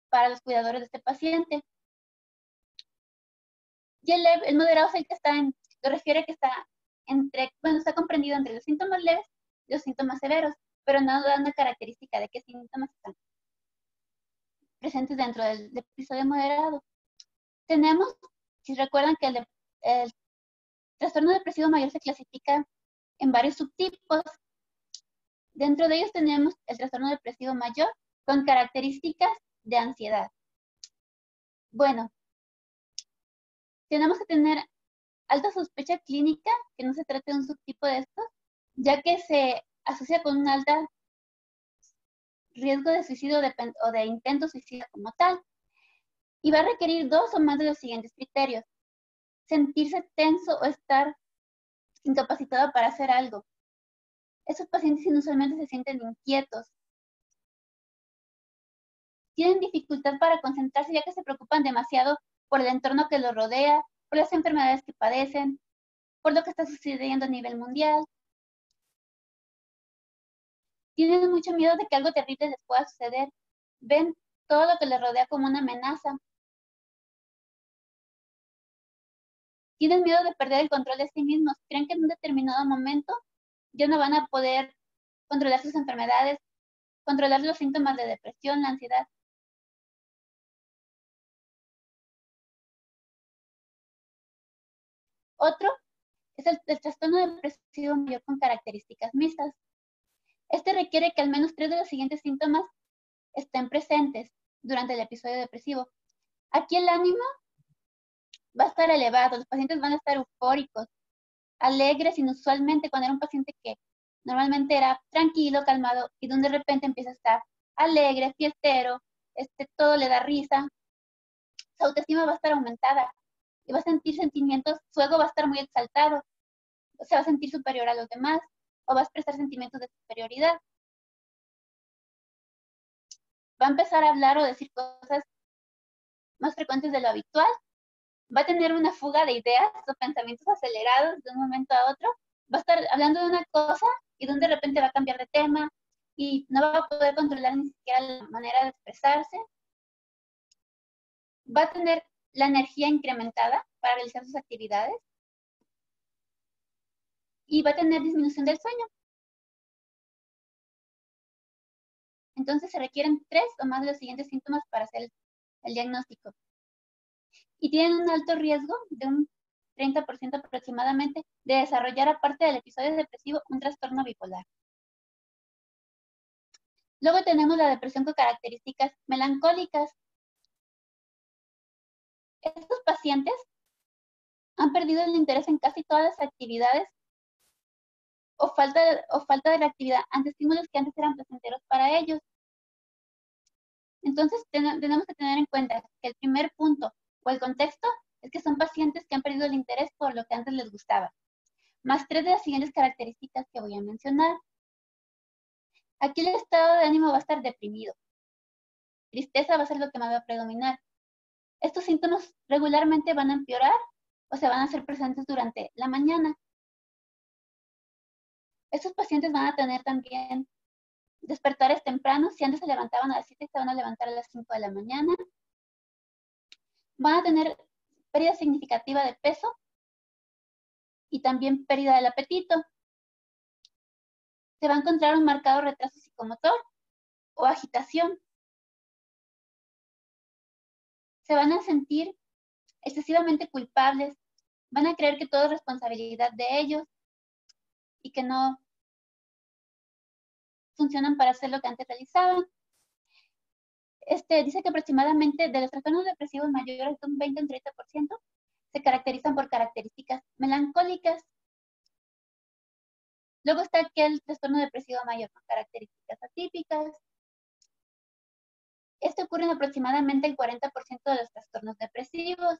para los cuidadores de este paciente. Y el moderado es el que lo refiere que está está comprendido entre los síntomas leves y los síntomas severos, pero no da una característica de qué síntomas están presentes dentro del episodio moderado. Tenemos, si recuerdan, que el trastorno depresivo mayor se clasifica en varios subtipos. Dentro de ellos tenemos el trastorno depresivo mayor con características de ansiedad. Bueno, tenemos que tener alta sospecha clínica que no se trate de un subtipo de estos, ya que se asocia con un alto riesgo de suicidio o de intento suicida como tal. Y va a requerir 2 o más de los siguientes criterios: sentirse tenso o estar incapacitado para hacer algo. Esos pacientes inusualmente se sienten inquietos. Tienen dificultad para concentrarse ya que se preocupan demasiado por el entorno que los rodea, por las enfermedades que padecen, por lo que está sucediendo a nivel mundial. Tienen mucho miedo de que algo terrible les pueda suceder. Ven todo lo que les rodea como una amenaza. Tienen miedo de perder el control de sí mismos. Creen que en un determinado momento ya no van a poder controlar sus enfermedades controlar los síntomas de depresión, la ansiedad. Otro es el trastorno depresivo mayor con características mixtas. Este requiere que al menos 3 de los siguientes síntomas estén presentes durante el episodio depresivo. Aquí el ánimo va a estar elevado, los pacientes van a estar eufóricos, alegres inusualmente cuando era un paciente que normalmente era tranquilo, calmado, y de repente empieza a estar alegre, fiestero, todo le da risa, su autoestima va a estar aumentada y va a sentir sentimientos, su ego va a estar muy exaltado, se va a sentir superior a los demás o va a expresar sentimientos de superioridad. Va a empezar a hablar o decir cosas más frecuentes de lo habitual, va a tener una fuga de ideas o pensamientos acelerados de un momento a otro, va a estar hablando de una cosa y de repente va a cambiar de tema y no va a poder controlar ni siquiera la manera de expresarse. Va a tener la energía incrementada para realizar sus actividades y va a tener disminución del sueño. Entonces se requieren 3 o más de los siguientes síntomas para hacer el diagnóstico. Y tienen un alto riesgo de un 30% aproximadamente de desarrollar, aparte del episodio depresivo, un trastorno bipolar. Luego tenemos la depresión con características melancólicas. Estos pacientes han perdido el interés en casi todas las actividades o falta de la actividad ante estímulos que antes eran placenteros para ellos. Entonces tenemos que tener en cuenta que el primer punto o el contexto es que son pacientes que han perdido el interés por lo que antes les gustaba, más 3 de las siguientes características que voy a mencionar. Aquí el estado de ánimo va a estar deprimido. Tristeza va a ser lo que más va a predominar. Estos síntomas regularmente van a empeorar o se van a hacer presentes durante la mañana. Estos pacientes van a tener también despertares tempranos. Si antes se levantaban a las 7, se van a levantar a las 5 de la mañana. Van a tener pérdida significativa de peso y también pérdida del apetito. Se va a encontrar un marcado retraso psicomotor o agitación. Se van a sentir excesivamente culpables. Van a creer que todo es responsabilidad de ellos y que no funcionan para hacer lo que antes realizaban. Dice que aproximadamente de los trastornos depresivos mayores de un 20 a un 30% se caracterizan por características melancólicas. Luego está aquel trastorno depresivo mayor con características atípicas. Esto ocurre en aproximadamente el 40% de los trastornos depresivos.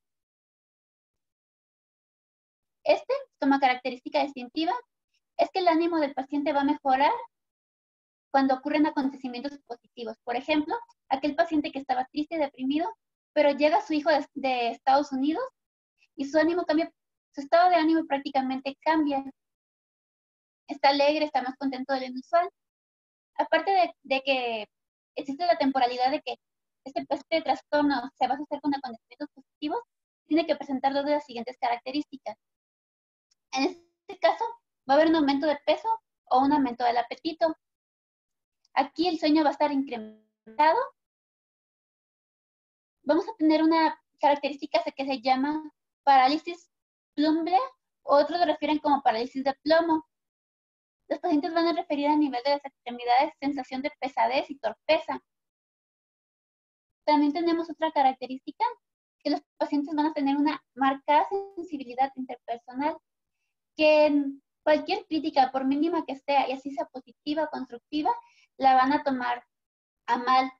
Como característica distintiva, es que el ánimo del paciente va a mejorar cuando ocurren acontecimientos positivos. Por ejemplo, aquel paciente que estaba triste y deprimido, pero llega su hijo de Estados Unidos y su ánimo cambia, su estado de ánimo prácticamente cambia. Está alegre, está más contento de lo inusual. Aparte de que existe la temporalidad de que este trastorno se va a asociar con acontecimientos positivos, tiene que presentar 2 de las siguientes características. En este caso, va a haber un aumento de peso o un aumento del apetito. Aquí el sueño va a estar incrementado. Vamos a tener una característica que se llama parálisis plumble, otros lo refieren como parálisis de plomo. Los pacientes van a referir a nivel de las extremidades sensación de pesadez y torpeza. También tenemos otra característica, que los pacientes van a tener una marcada sensibilidad interpersonal, que en cualquier crítica, por mínima que sea, y así sea positiva o constructiva, la van a tomar a mal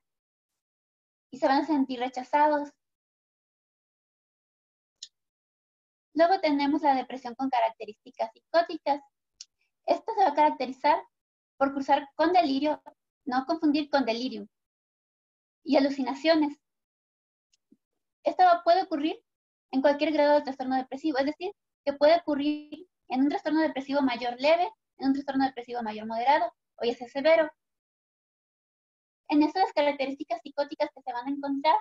y se van a sentir rechazados. Luego tenemos la depresión con características psicóticas. Esta se va a caracterizar por cursar con delirio, no confundir con delirium, y alucinaciones. Esto puede ocurrir en cualquier grado de trastorno depresivo, es decir, que puede ocurrir en un trastorno depresivo mayor leve, en un trastorno depresivo mayor moderado o ya sea severo. En estas características psicóticas que se van a encontrar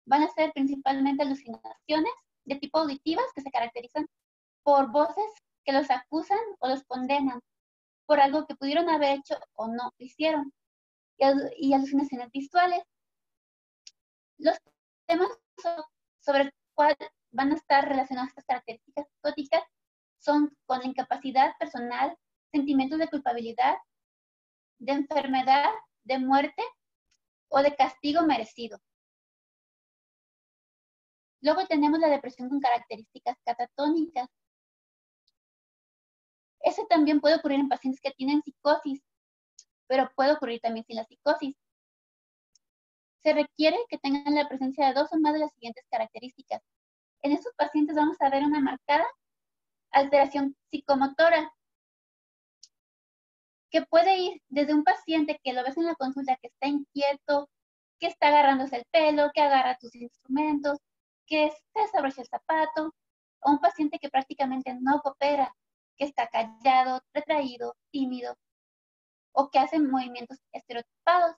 van a ser principalmente alucinaciones de tipo auditivas que se caracterizan por voces que los acusan o los condenan por algo que pudieron haber hecho o no hicieron. y alucinaciones visuales. Los temas sobre cuál van a estar relacionados a estas características psicóticas son con la incapacidad personal, sentimientos de culpabilidad, de enfermedad, de muerte o de castigo merecido. Luego tenemos la depresión con características catatónicas. Ese también puede ocurrir en pacientes que tienen psicosis, pero puede ocurrir también sin la psicosis. Se requiere que tengan la presencia de 2 o más de las siguientes características. En estos pacientes vamos a ver una marcada alteración psicomotora, que puede ir desde un paciente que lo ves en la consulta que está inquieto, que está agarrándose el pelo, que agarra tus instrumentos, que se desabrocha el zapato, o un paciente que prácticamente no coopera, que está callado, retraído, tímido, o que hace movimientos estereotipados,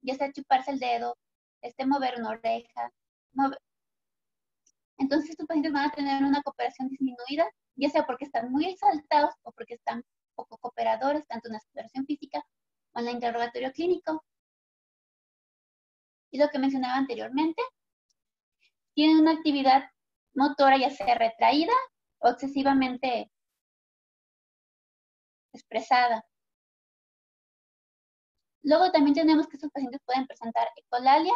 ya sea chuparse el dedo, mover una oreja. Entonces estos pacientes van a tener una cooperación disminuida, ya sea porque están muy exaltados o porque están poco cooperadores, tanto en la exploración física o en el interrogatorio clínico. Y lo que mencionaba anteriormente, tienen una actividad motora ya sea retraída o excesivamente expresada. Luego también tenemos que estos pacientes pueden presentar ecolalia,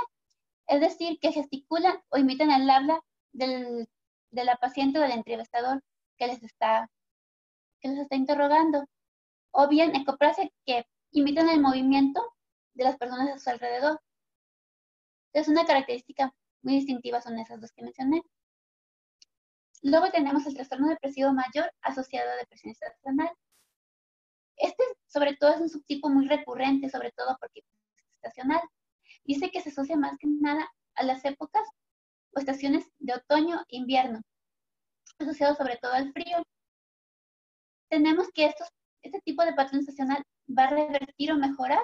es decir, que gesticulan o imitan el habla de la paciente o del entrevistador que les está interrogando. O bien ecoprasia, que imitan el movimiento de las personas a su alrededor. Entonces, una característica muy distintiva son esas dos que mencioné. Luego tenemos el trastorno depresivo mayor asociado a depresión estacional. Este, sobre todo, es un subtipo muy recurrente, sobre todo porque es estacional. Dice que se asocia más que nada a las épocas o estaciones de otoño e invierno, asociado sobre todo al frío. Tenemos que este tipo de patrón estacional va a revertir o mejorar,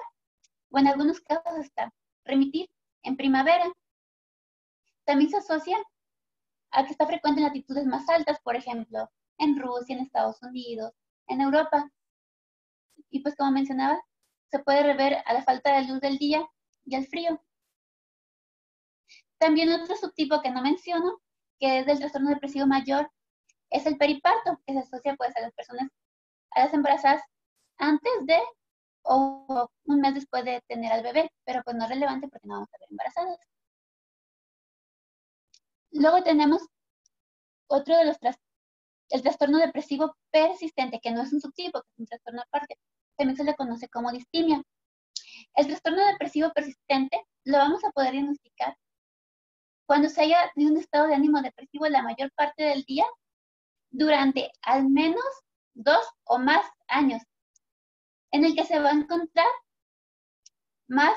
o en algunos casos hasta remitir en primavera. También se asocia a que está frecuente en latitudes más altas, por ejemplo, en Rusia, en Estados Unidos, en Europa. Y pues como mencionaba, se puede rever a la falta de luz del día y al frío. También otro subtipo que no menciono, que es del trastorno depresivo mayor, es el periparto, que se asocia pues a las personas, a las embarazadas antes de o un mes después de tener al bebé, pero pues no es relevante porque no vamos a ver embarazadas. Luego tenemos otro de los el trastorno depresivo persistente, que no es un subtipo, que es un trastorno aparte. También se le conoce como distimia. El trastorno depresivo persistente lo vamos a poder diagnosticar cuando se haya de un estado de ánimo depresivo la mayor parte del día durante al menos 2 o más años, en el que se va a encontrar más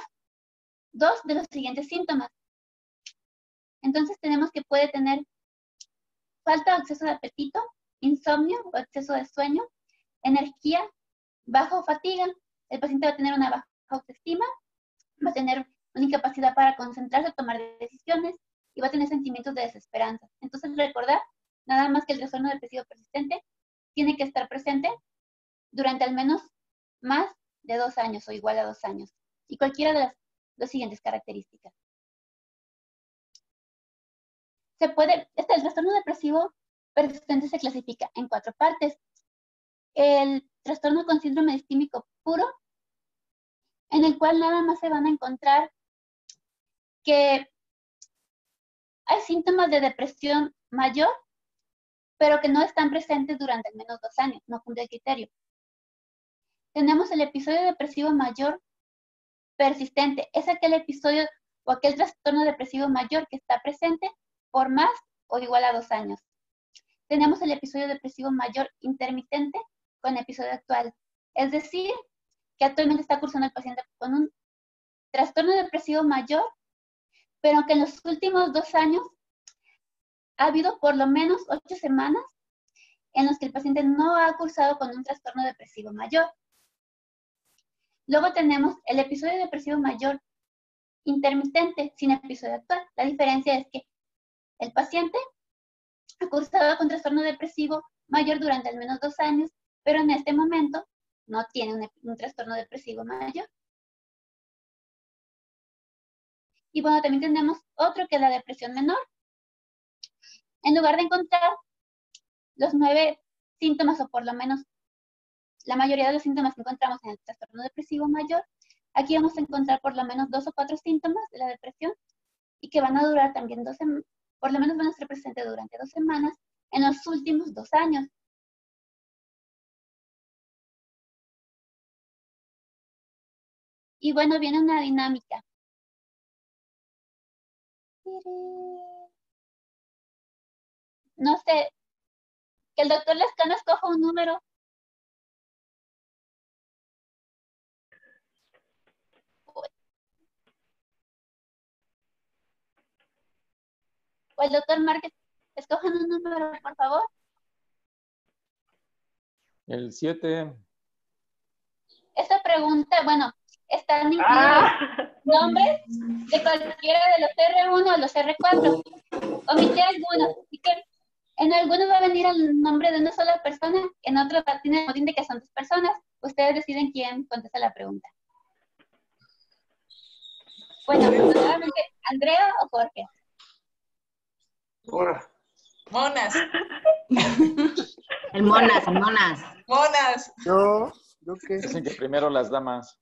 2 de los siguientes síntomas. Entonces tenemos que puede tener falta o exceso de apetito, insomnio o exceso de sueño, energía, baja o fatiga. El paciente va a tener una baja autoestima, va a tener una incapacidad para concentrarse o tomar decisiones y va a tener sentimientos de desesperanza. Entonces recordar nada más que el trastorno depresivo persistente tiene que estar presente durante al menos más de 2 años o igual a 2 años. Y cualquiera de las siguientes características. El trastorno depresivo persistente se clasifica en 4 partes. El trastorno con síndrome distímico puro, en el cual nada más se van a encontrar que hay síntomas de depresión mayor, pero que no están presentes durante al menos 2 años, no cumple el criterio. Tenemos el episodio depresivo mayor persistente, es aquel episodio o aquel trastorno depresivo mayor que está presente por más o igual a 2 años. Tenemos el episodio depresivo mayor intermitente con episodio actual, es decir, que actualmente está cursando el paciente con un trastorno depresivo mayor, pero que en los últimos 2 años ha habido por lo menos 8 semanas en los que el paciente no ha cursado con un trastorno depresivo mayor. Luego tenemos el episodio depresivo mayor intermitente sin episodio actual. La diferencia es que el paciente ha cursado con trastorno depresivo mayor durante al menos 2 años, pero en este momento no tiene un trastorno depresivo mayor. Y bueno, también tenemos otro que es la depresión menor. En lugar de encontrar los 9 síntomas, o por lo menos la mayoría de los síntomas que encontramos en el trastorno depresivo mayor, aquí vamos a encontrar por lo menos 2 o 4 síntomas de la depresión y que van a durar también por lo menos van a ser presentes durante 2 semanas en los últimos 2 años. Y bueno, viene una dinámica. No sé, que el doctor Lescano escoja un número. O el doctor Márquez, escojan un número, por favor. El 7. Esta pregunta, bueno, están incluidos nombres de cualquiera de los R1 o los R4. Omití algunos, así que en algunos va a venir el nombre de una sola persona, en otros va a tener el motín de que son 2 personas. Ustedes deciden quién contesta la pregunta. Bueno, nuevamente, ¿Andrea o Jorge? Monas. El monas. Monas. ¿Yo qué? Dicen que primero las damas.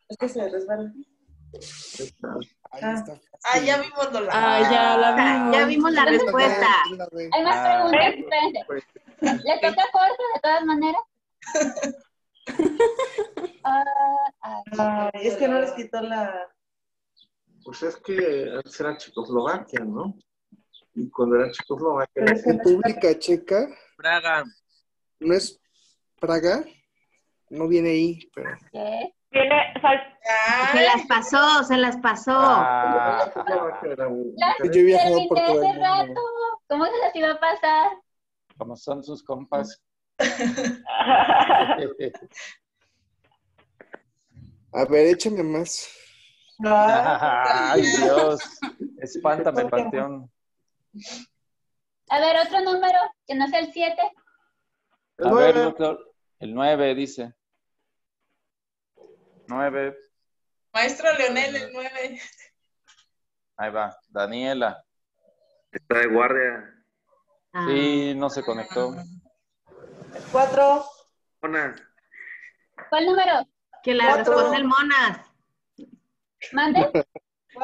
Es que se resbala. Ahí está. Ya vimos la. Ya la vimos. Ya vimos la respuesta. Hay más preguntas, espérense. ¿Le toca a Jorge de todas maneras? Es que no les quitó la... Pues es que antes era Checoslovaquia, ¿no? Y cuando era Checoslovaquia... República Checa. Praga. ¿No es Praga? No viene ahí, pero... ¿Qué? Se las pasó. Yo he viajado por todo el hace mundo. rato. ¿Cómo se las iba a pasar? Como son sus compas. A ver, échame más. Ay, Dios. Espántame, Panteón. A ver, otro número que no sea el 7. A ver, doctor. El 9 dice. 9. Maestro Leonel, el 9. Ahí va. Daniela. Está de guardia. Sí, no se conectó. 4. Monas. ¿Cuál número? Que la responda el monas. ¿Mande?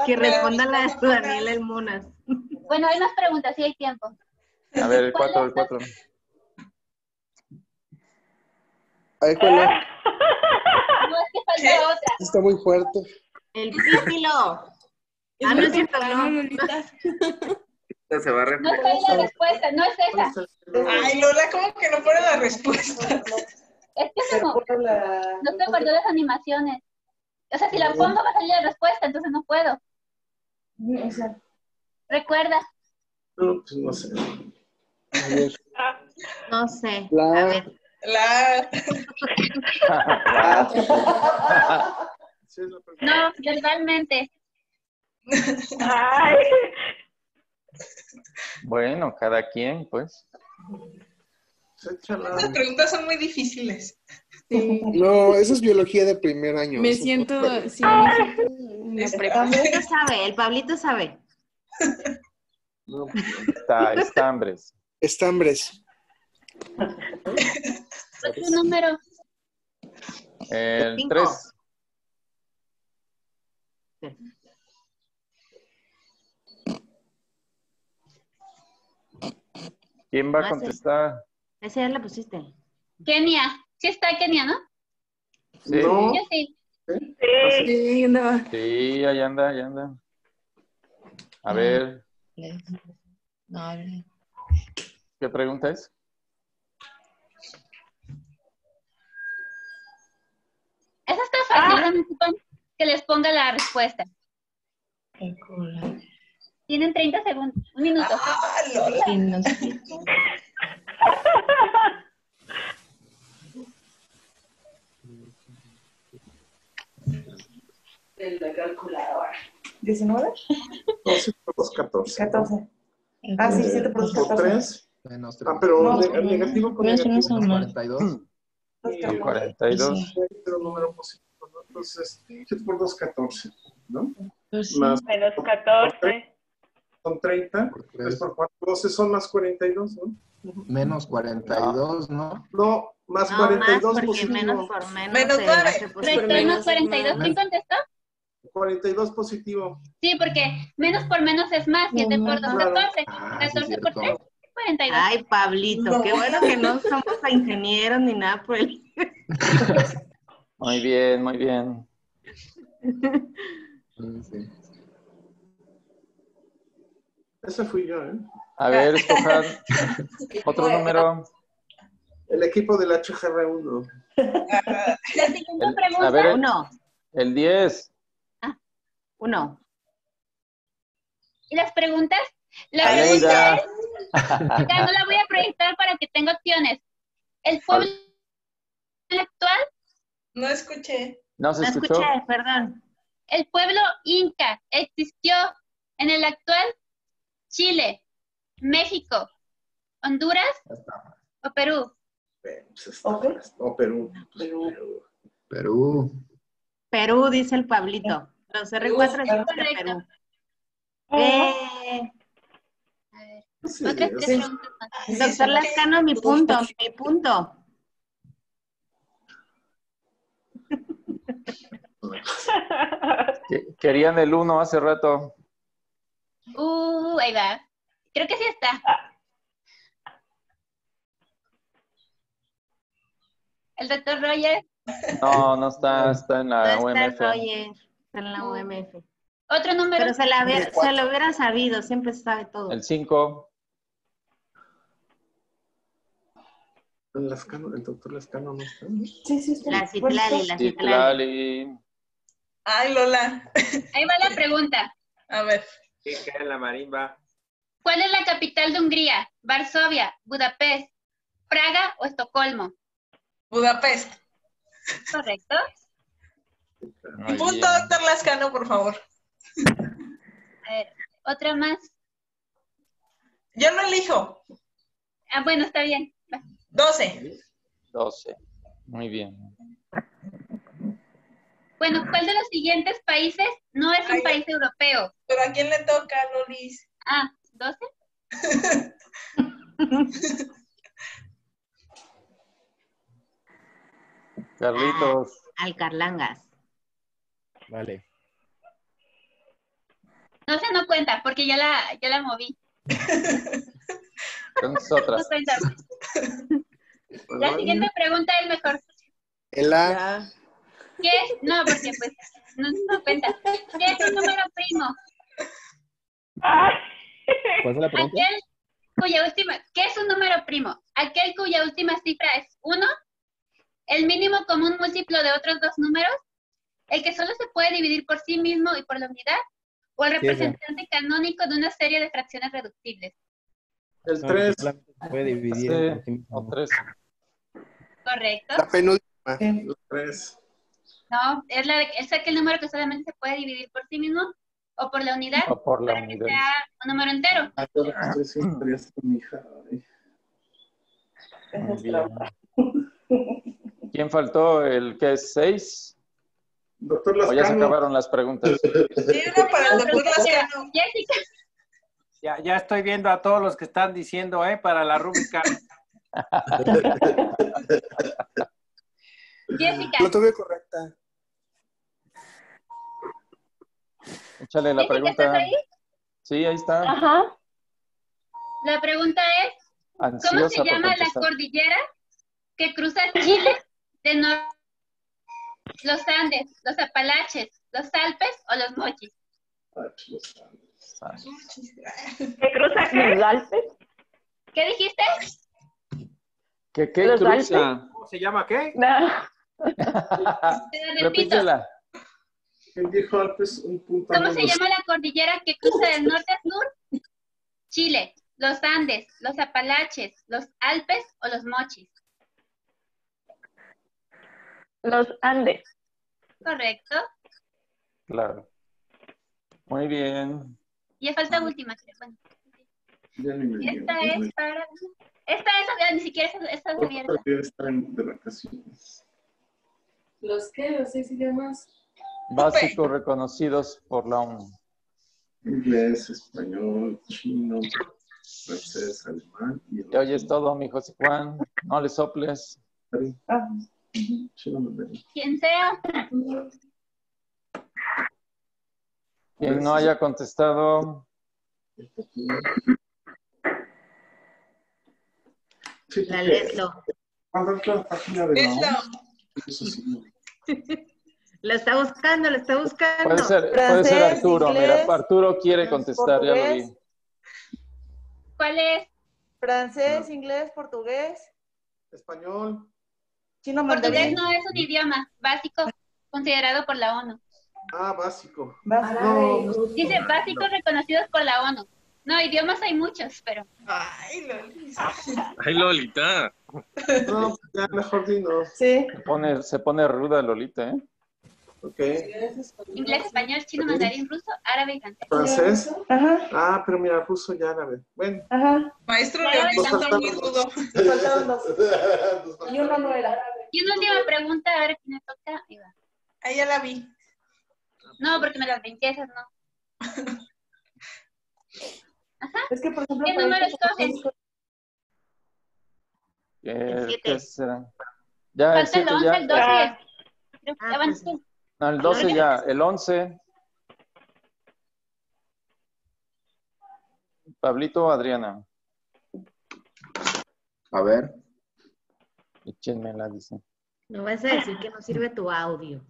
Que responda la Daniela el monas. Bueno, hay más preguntas, sí hay tiempo. A ver, el 4, el 4. Ahí, ¿cuál es? No, es que falta otra. Está muy fuerte. El pípilo. No es cierto, no. Se va a No está ahí la respuesta, no es esa. Ay, Lola, ¿cómo que no pone la respuesta? Es que no se guardó las animaciones. O sea, si la pongo va a salir la respuesta, entonces no puedo. Recuerda. No, pues no sé. A ver. No sé. La- A ver. No, verbalmente. Bueno, cada quien, pues. Estas preguntas son muy difíciles. Sí. No, eso es biología de primer año. Me Eso- siento, sí, me siento una prepa. Pablito sabe, el Pablito sabe. Estambres. Estambres. Otro número. El Cinco. 3. ¿Quién va a contestar? Esa ya la pusiste. Kenia. Sí está Kenia, ¿no? Sí, No. Yo sí. Sí, andaba. sí, ahí anda, ahí anda. A ver, ¿qué pregunta es? Esa está fácil, no necesitan que les ponga la respuesta. Tienen 30 segundos, un minuto. Lola. La calculadora. ¿19? 12 por 2, 14. 14. Ah, sí, 7 por 2, Por 14. 3. Menos Pero No, el negativo con negativo. 42. Y 42. Pero número positivo. entonces 7 por 2, 14, ¿no? Pues sí. Más Menos 14. son 30, 3 por 4, 12 son más 42, ¿no? Menos 42, ¿no? No, más No, 42 más porque positivo. menos por menos Menos se 9. hace positivo. Rector más 42. ¿Quién contestó? 42 positivo. Sí, porque menos por menos es más. 7 por 2, Claro. 14. Ah, sí, 14 por 3, cierto. 42. Ay, Pablito, No. qué bueno que no somos ingenieros ni nada por el... Muy bien, muy bien. Sí. Ese fui yo, ¿eh? A ver, escojan otro número. El equipo del HGR1. La siguiente A pregunta. ver, Uno, el 10. uno. ¿Y las preguntas? La Aleida. pregunta es, ya no la voy a proyectar para que tenga opciones. ¿El pueblo actual? No escuché. No se No escuchó. escuché, perdón. ¿El pueblo inca existió en el actual Chile, México, Honduras o Perú? O Perú. Perú. Perú, dice el Pablito. Los R4 dicen que Correcto. Perú. A ver, Sí, otras sí. 3 preguntas más. Doctor Lascano, mi punto, mi punto. Querían el 1 hace rato. Ahí va. Creo que sí está. El doctor Roger. No, no está, está en la No está el UMF. Roger, está en la UMF. Otro número. Pero se lo hubiera sabido, siempre se sabe todo. El 5. El doctor Lascano no está. Sí, sí, está. La Citlali, la Citlali. Citlali. Ay, Lola. Ahí va la pregunta. A ver. ¿Qué queda en la marimba? ¿Cuál es la capital de Hungría? ¿Varsovia, Budapest, Praga o Estocolmo? Budapest. ¿Correcto? Muy Punto, bien. doctor Lascano, por favor. A ver, otra más. Yo no elijo. Ah, bueno, está bien. Va. 12. 12. Muy bien. Bueno, ¿cuál de los siguientes países no es un Ay, país europeo? ¿Pero a quién le toca, Lolis? Ah, 12. Carlitos. Al Carlangas. Vale. No se no cuenta porque ya la moví. Entonces No otras. cuenta. La siguiente pregunta es mejor. El A. Ya. ¿Qué es? No, porque pues no cuenta. ¿Qué es un número primo? ¿Cuál es la pregunta? ¿Qué es un número primo? Aquel cuya última cifra es 1, el mínimo común múltiplo de otros dos números, el que solo se puede dividir por sí mismo y por la unidad, o el representante canónico de una serie de fracciones reductibles. El No, 3. solamente se puede dividir Sí, por sí mismo. o 3. ¿Correcto? La penúltima. El 3. No, es aquel número que solamente se puede dividir por sí mismo o por la unidad, O por la para que unidad. sea un número entero. A todas las 3 siempre es con mi hija. Ay. Muy bien. ¿Quién faltó? ¿El que es 6? Doctor ¿O ya se Lascano. acabaron las preguntas? Sí, una para el doctor Lascano. Jessica, Ya estoy viendo a todos los que están diciendo, para la rúbrica. Jessica, Lo tuve correcta. Échale la Jessica, pregunta. ¿estás ahí? Sí, ahí está. Ajá. La pregunta es, ¿cómo Ansiosa se por llama la contestar. cordillera que cruza Chile de norte? ¿Los Andes, los Apalaches, los Alpes o los Mochis? ¿Qué cruza los Alpes? ¿Qué dijiste? ¿Qué ¿Los cruza? ¿Cómo se llama qué? No. Te repito. Repítela. Él dijo Alpes un punto. ¿Cómo se llama la cordillera que cruza del norte a sur? Chile, los Andes, los Apalaches, los Alpes o los Mochis. Los Andes. Correcto. Claro. Muy bien. Y falta última. Bueno, Ya ni me dio. esta es para... Esta es, ni siquiera esta es abierta. Debe estar de vacaciones. ¿Los qué? ¿Los 6 idiomas? Básicos reconocidos por la ONU. Inglés, español, chino, francés, alemán y Te oyes todo, mi José Juan. No le soples. chino mandarín. Quien sea. Quien no haya contestado, La Leslo. La página de la ONU. Eso sí. Lo está buscando, lo está buscando. puede ser Francés, Arturo. inglés, Mira, Arturo quiere contestar, ya lo vi. portugués. ¿Cuál es? Francés, inglés, portugués, Español. chino Portugués mandarín. no es un idioma básico considerado por la ONU. Ah, básico. Dice básicos reconocidos por la ONU. No, idiomas hay muchos, pero Ay, Lolita. Ay, Lolita. No, ya mejor dinos. Sí. Se pone ruda Lolita, ¿eh? Ok. inglés, español, chino, mandarín, ruso, árabe y francés. Francés. Ajá, Ah, pero mira, ruso y árabe. Bueno. ajá. Maestro Claro, Leonel estamos- está muy rudo. Faltaban dos. Y uno no era. Y una última pregunta, a ver quién me toca. Ahí va. Ahí ya la vi. No, porque me las brinqué, esas no. Es que, por ejemplo, ¿Qué para número este- escoges? El ¿Qué 7. será? Ya, el Falta el 7 11, ya. el 12 y el... Creo que Ah, ya van pues, tú. No, el 12 ya. El 11. Pablito o Adriana. A ver. Échenmela, dice. No vas a decir que no sirve tu audio.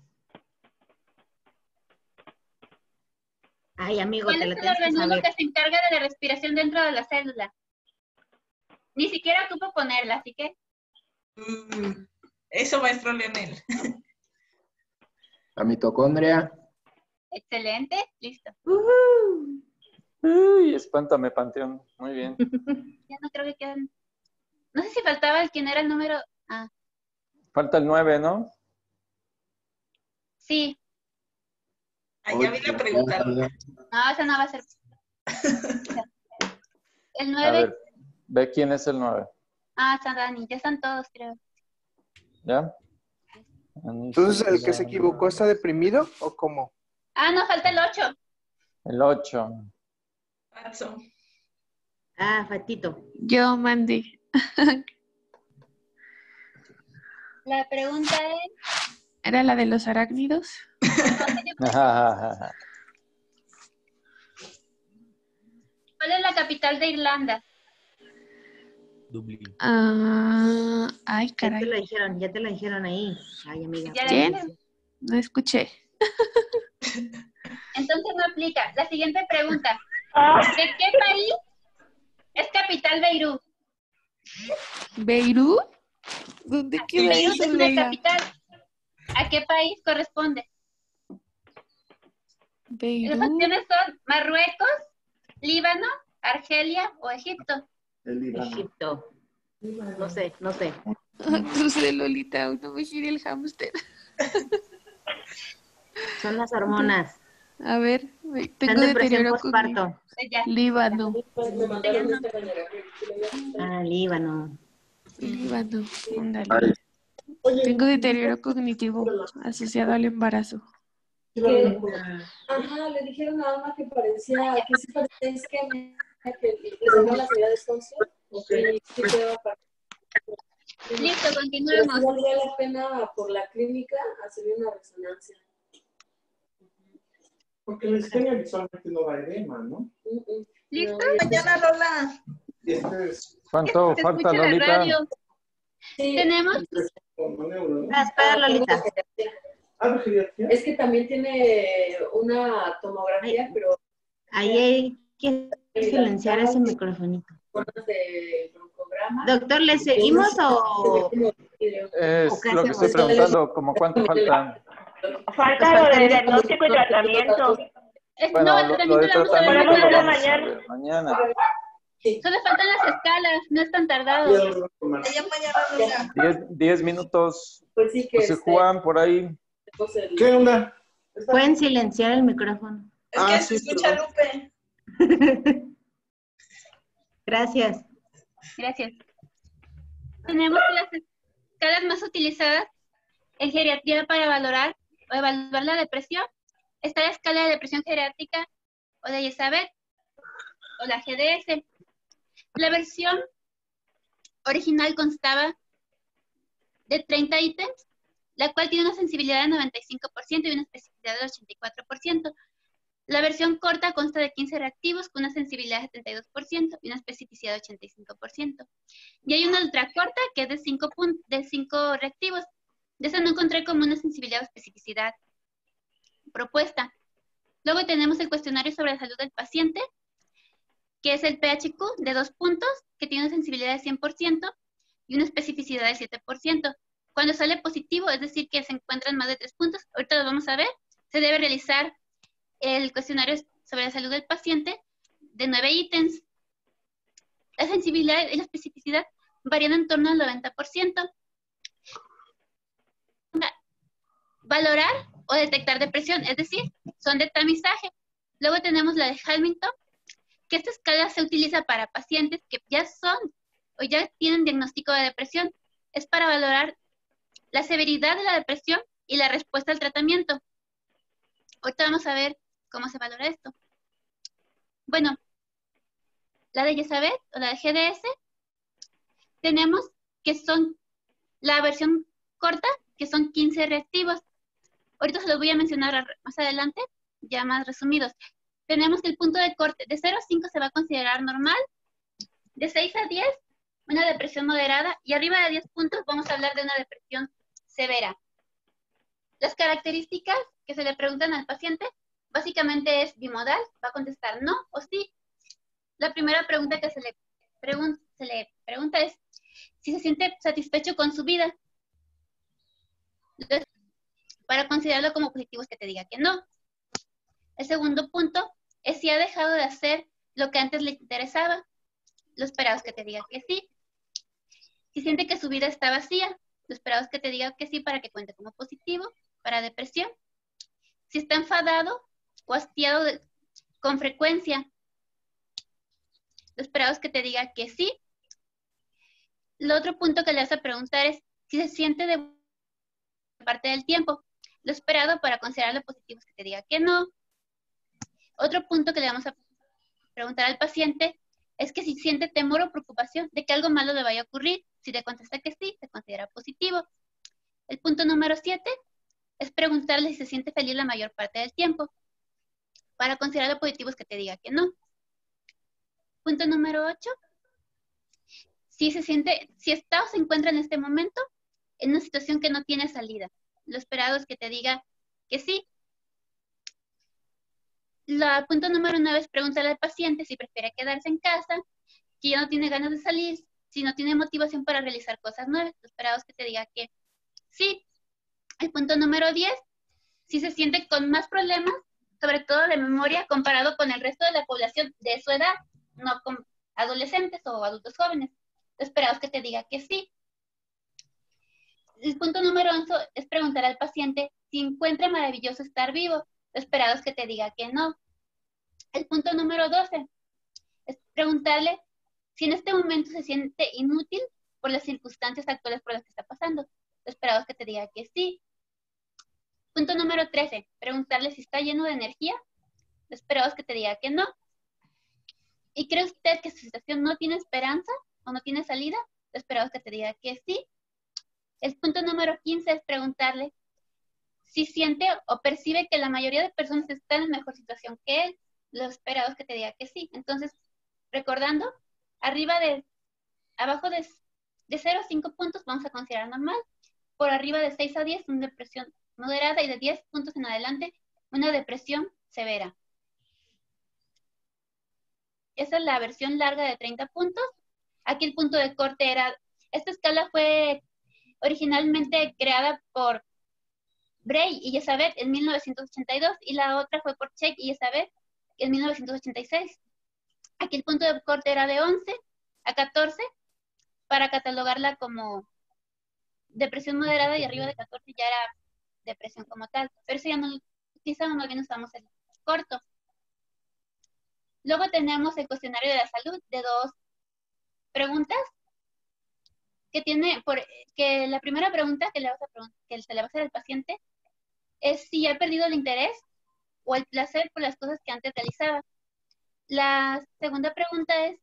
Ay, amigo, ¿Cuál te es la el tienes que organudo saber. que se encarga de la respiración dentro de la célula? Ni siquiera ocupo ponerla, así que Eso, maestro Leonel. La mitocondria. excelente, listo. Uy, espántame, Panteón. Muy bien. Ya no creo que queden. No sé si faltaba el quién era el número. Ah, Falta el 9, ¿no? sí. Allá vi la pregunta. No, esa no va a ser. El A 9. ver, ve quién es el 9. Ah, San Dani, ya están todos, creo. ¿Ya? Entonces, ¿el que se equivocó está deprimido o cómo? Ah, no, falta el 8. El 8. Watson. Ah, Fatito. Yo mandé. La pregunta es. ¿Era la de los arácnidos? ¿Cuál es la capital de Irlanda? Dublín. Ay, Ya te caray. lo dijeron, ya te lo dijeron ahí. Ay, amiga. Ya la ¿Quién? dije. No escuché. Entonces no aplica. La siguiente pregunta. ¿De qué país es capital Beirut? ¿Beirut? ¿Dónde queda Beirut eso, es una Leila? capital. ¿A qué país corresponde? Las Beirut. opciones son Marruecos, Líbano, Argelia o Egipto. El Líbano. Egipto. No sé, no sé. Tú sé, Lolita, no me gire el hámster. Son las hormonas. A ver, Están tengo en depresión deterioro cognitivo. postparto. Ya. Líbano. Ah, Líbano. Líbano, ándale. Tengo deterioro cognitivo asociado al embarazo. Ajá, le dijeron a Alma que parecía, que sí parecía isquemia, que le sacaron las unidades función. Y sí quedó para. Listo, Pero continuemos. sí valdría la pena por la clínica hacerle una resonancia. Porque la isquemia visualmente no da edema, ¿no? ¿Listo? Mañana, Lola. Este es ¿Cuánto Se falta, escucha la Lolita? radio. Sí. Tenemos. como neuro, ¿no? Ah, espera, Lolita. Ah, ¿de geriatría? Es que también tiene una tomografía, pero Ahí hay que silenciar ese microfonito. formas de broncograma. Doctor, ¿le seguimos o Es qué lo que hacemos? estoy preguntando, ¿como cuánto falta? Falta lo de diagnóstico y tratamiento. Bueno, No, el lo tratamiento de lo vamos a ver tratamiento Podemos lo verlo mañana. vamos a mañana. ver mañana. Solo faltan las escalas, no es tan tardado. Allá mañana, Lola. 10 minutos. Pues sí que José Juan, por ahí. ¿Qué onda? pueden silenciar el micrófono? Es que se escucha Lupe. Gracias. Gracias. Tenemos las escalas más utilizadas En geriatría, para valorar o evaluar la depresión, está la escala de depresión geriátrica o de Elizabeth o la GDS. La versión original constaba de 30 ítems, la cual tiene una sensibilidad de 95% y una especificidad de 84%. La versión corta consta de 15 reactivos con una sensibilidad de 72% y una especificidad de 85%. Y hay una ultra corta que es de 5 reactivos. De esa no encontré como una sensibilidad o especificidad propuesta. Luego tenemos el cuestionario sobre la salud del paciente, que es el PHQ de 2 puntos, que tiene una sensibilidad de 100% y una especificidad de 7%. Cuando sale positivo, es decir, que se encuentran más de 3 puntos, ahorita lo vamos a ver, se debe realizar el cuestionario sobre la salud del paciente de 9 ítems. La sensibilidad y la especificidad varían en torno al 90%. Valorar o detectar depresión, es decir, son de tamizaje. Luego tenemos la de Hamilton, que esta escala se utiliza para pacientes que ya son o ya tienen diagnóstico de depresión. Es para valorar la severidad de la depresión y la respuesta al tratamiento. Ahorita vamos a ver cómo se valora esto. Bueno, la de Elizabeth o la de GDS, tenemos que son la versión corta, que son 15 reactivos. Ahorita se los voy a mencionar más adelante, ya más resumidos. Tenemos que el punto de corte de 0 a 5 se va a considerar normal, de 6 a 10 una depresión moderada y arriba de 10 puntos vamos a hablar de una depresión severa. Las características que se le preguntan al paciente básicamente es bimodal, va a contestar no o sí. La primera pregunta que se le pregunta es si se siente satisfecho con su vida. Entonces, para considerarlo como positivo es que te diga que no. El segundo punto es si ha dejado de hacer lo que antes le interesaba. Lo esperado es que te diga que sí. Si siente que su vida está vacía, lo esperado es que te diga que sí para que cuente como positivo para depresión. Si está enfadado o hastiado con frecuencia, lo esperado es que te diga que sí. El otro punto que le vas a preguntar es si se siente de parte del tiempo. Lo esperado para considerarlo positivo es que te diga que no. Otro punto que le vamos a preguntar al paciente es que si siente temor o preocupación de que algo malo le vaya a ocurrir. Si te contesta que sí, se considera positivo. El punto número 7 es preguntarle si se siente feliz la mayor parte del tiempo. Para considerarlo positivo es que te diga que no. Punto número 8. Si está o se encuentra en este momento en una situación que no tiene salida. Lo esperado es que te diga que sí. Punto número 9 es preguntarle al paciente si prefiere quedarse en casa, si ya no tiene ganas de salir, si no tiene motivación para realizar cosas nuevas. Lo esperado es que te diga que sí. El punto número 10, si se siente con más problemas, sobre todo de memoria, comparado con el resto de la población de su edad, no con adolescentes o adultos jóvenes. Lo esperado es que te diga que sí. El punto número 11 es preguntar al paciente si encuentra maravilloso estar vivo. Lo esperado es que te diga que no. El punto número 12 es preguntarle si en este momento se siente inútil por las circunstancias actuales por las que está pasando. Lo esperado es que te diga que sí. Punto número 13, preguntarle si está lleno de energía. Lo esperado es que te diga que no. ¿Y cree usted que su situación no tiene esperanza o no tiene salida? Lo esperado es que te diga que sí. El punto número 15 es preguntarle si siente o percibe que la mayoría de personas están en mejor situación que él. Lo esperado es que te diga que sí. Entonces, recordando, abajo de 0 a 5 puntos vamos a considerar normal. Por arriba de 6 a 10, una depresión moderada, y de 10 puntos en adelante, una depresión severa. Esa es la versión larga de 30 puntos. Aquí el punto de corte era, esta escala fue originalmente creada por Bray y Elizabeth en 1982 y la otra fue por Check y Elizabeth en 1986. Aquí el punto de corte era de 11 a 14 para catalogarla como depresión moderada y arriba de 14 ya era depresión como tal. Pero eso ya no lo utilizamos, más bien usamos el corto. Luego tenemos el cuestionario de la salud de 2 preguntas. que la primera pregunta que se le va a hacer al paciente es si ha perdido el interés o el placer por las cosas que antes realizaba. La segunda pregunta es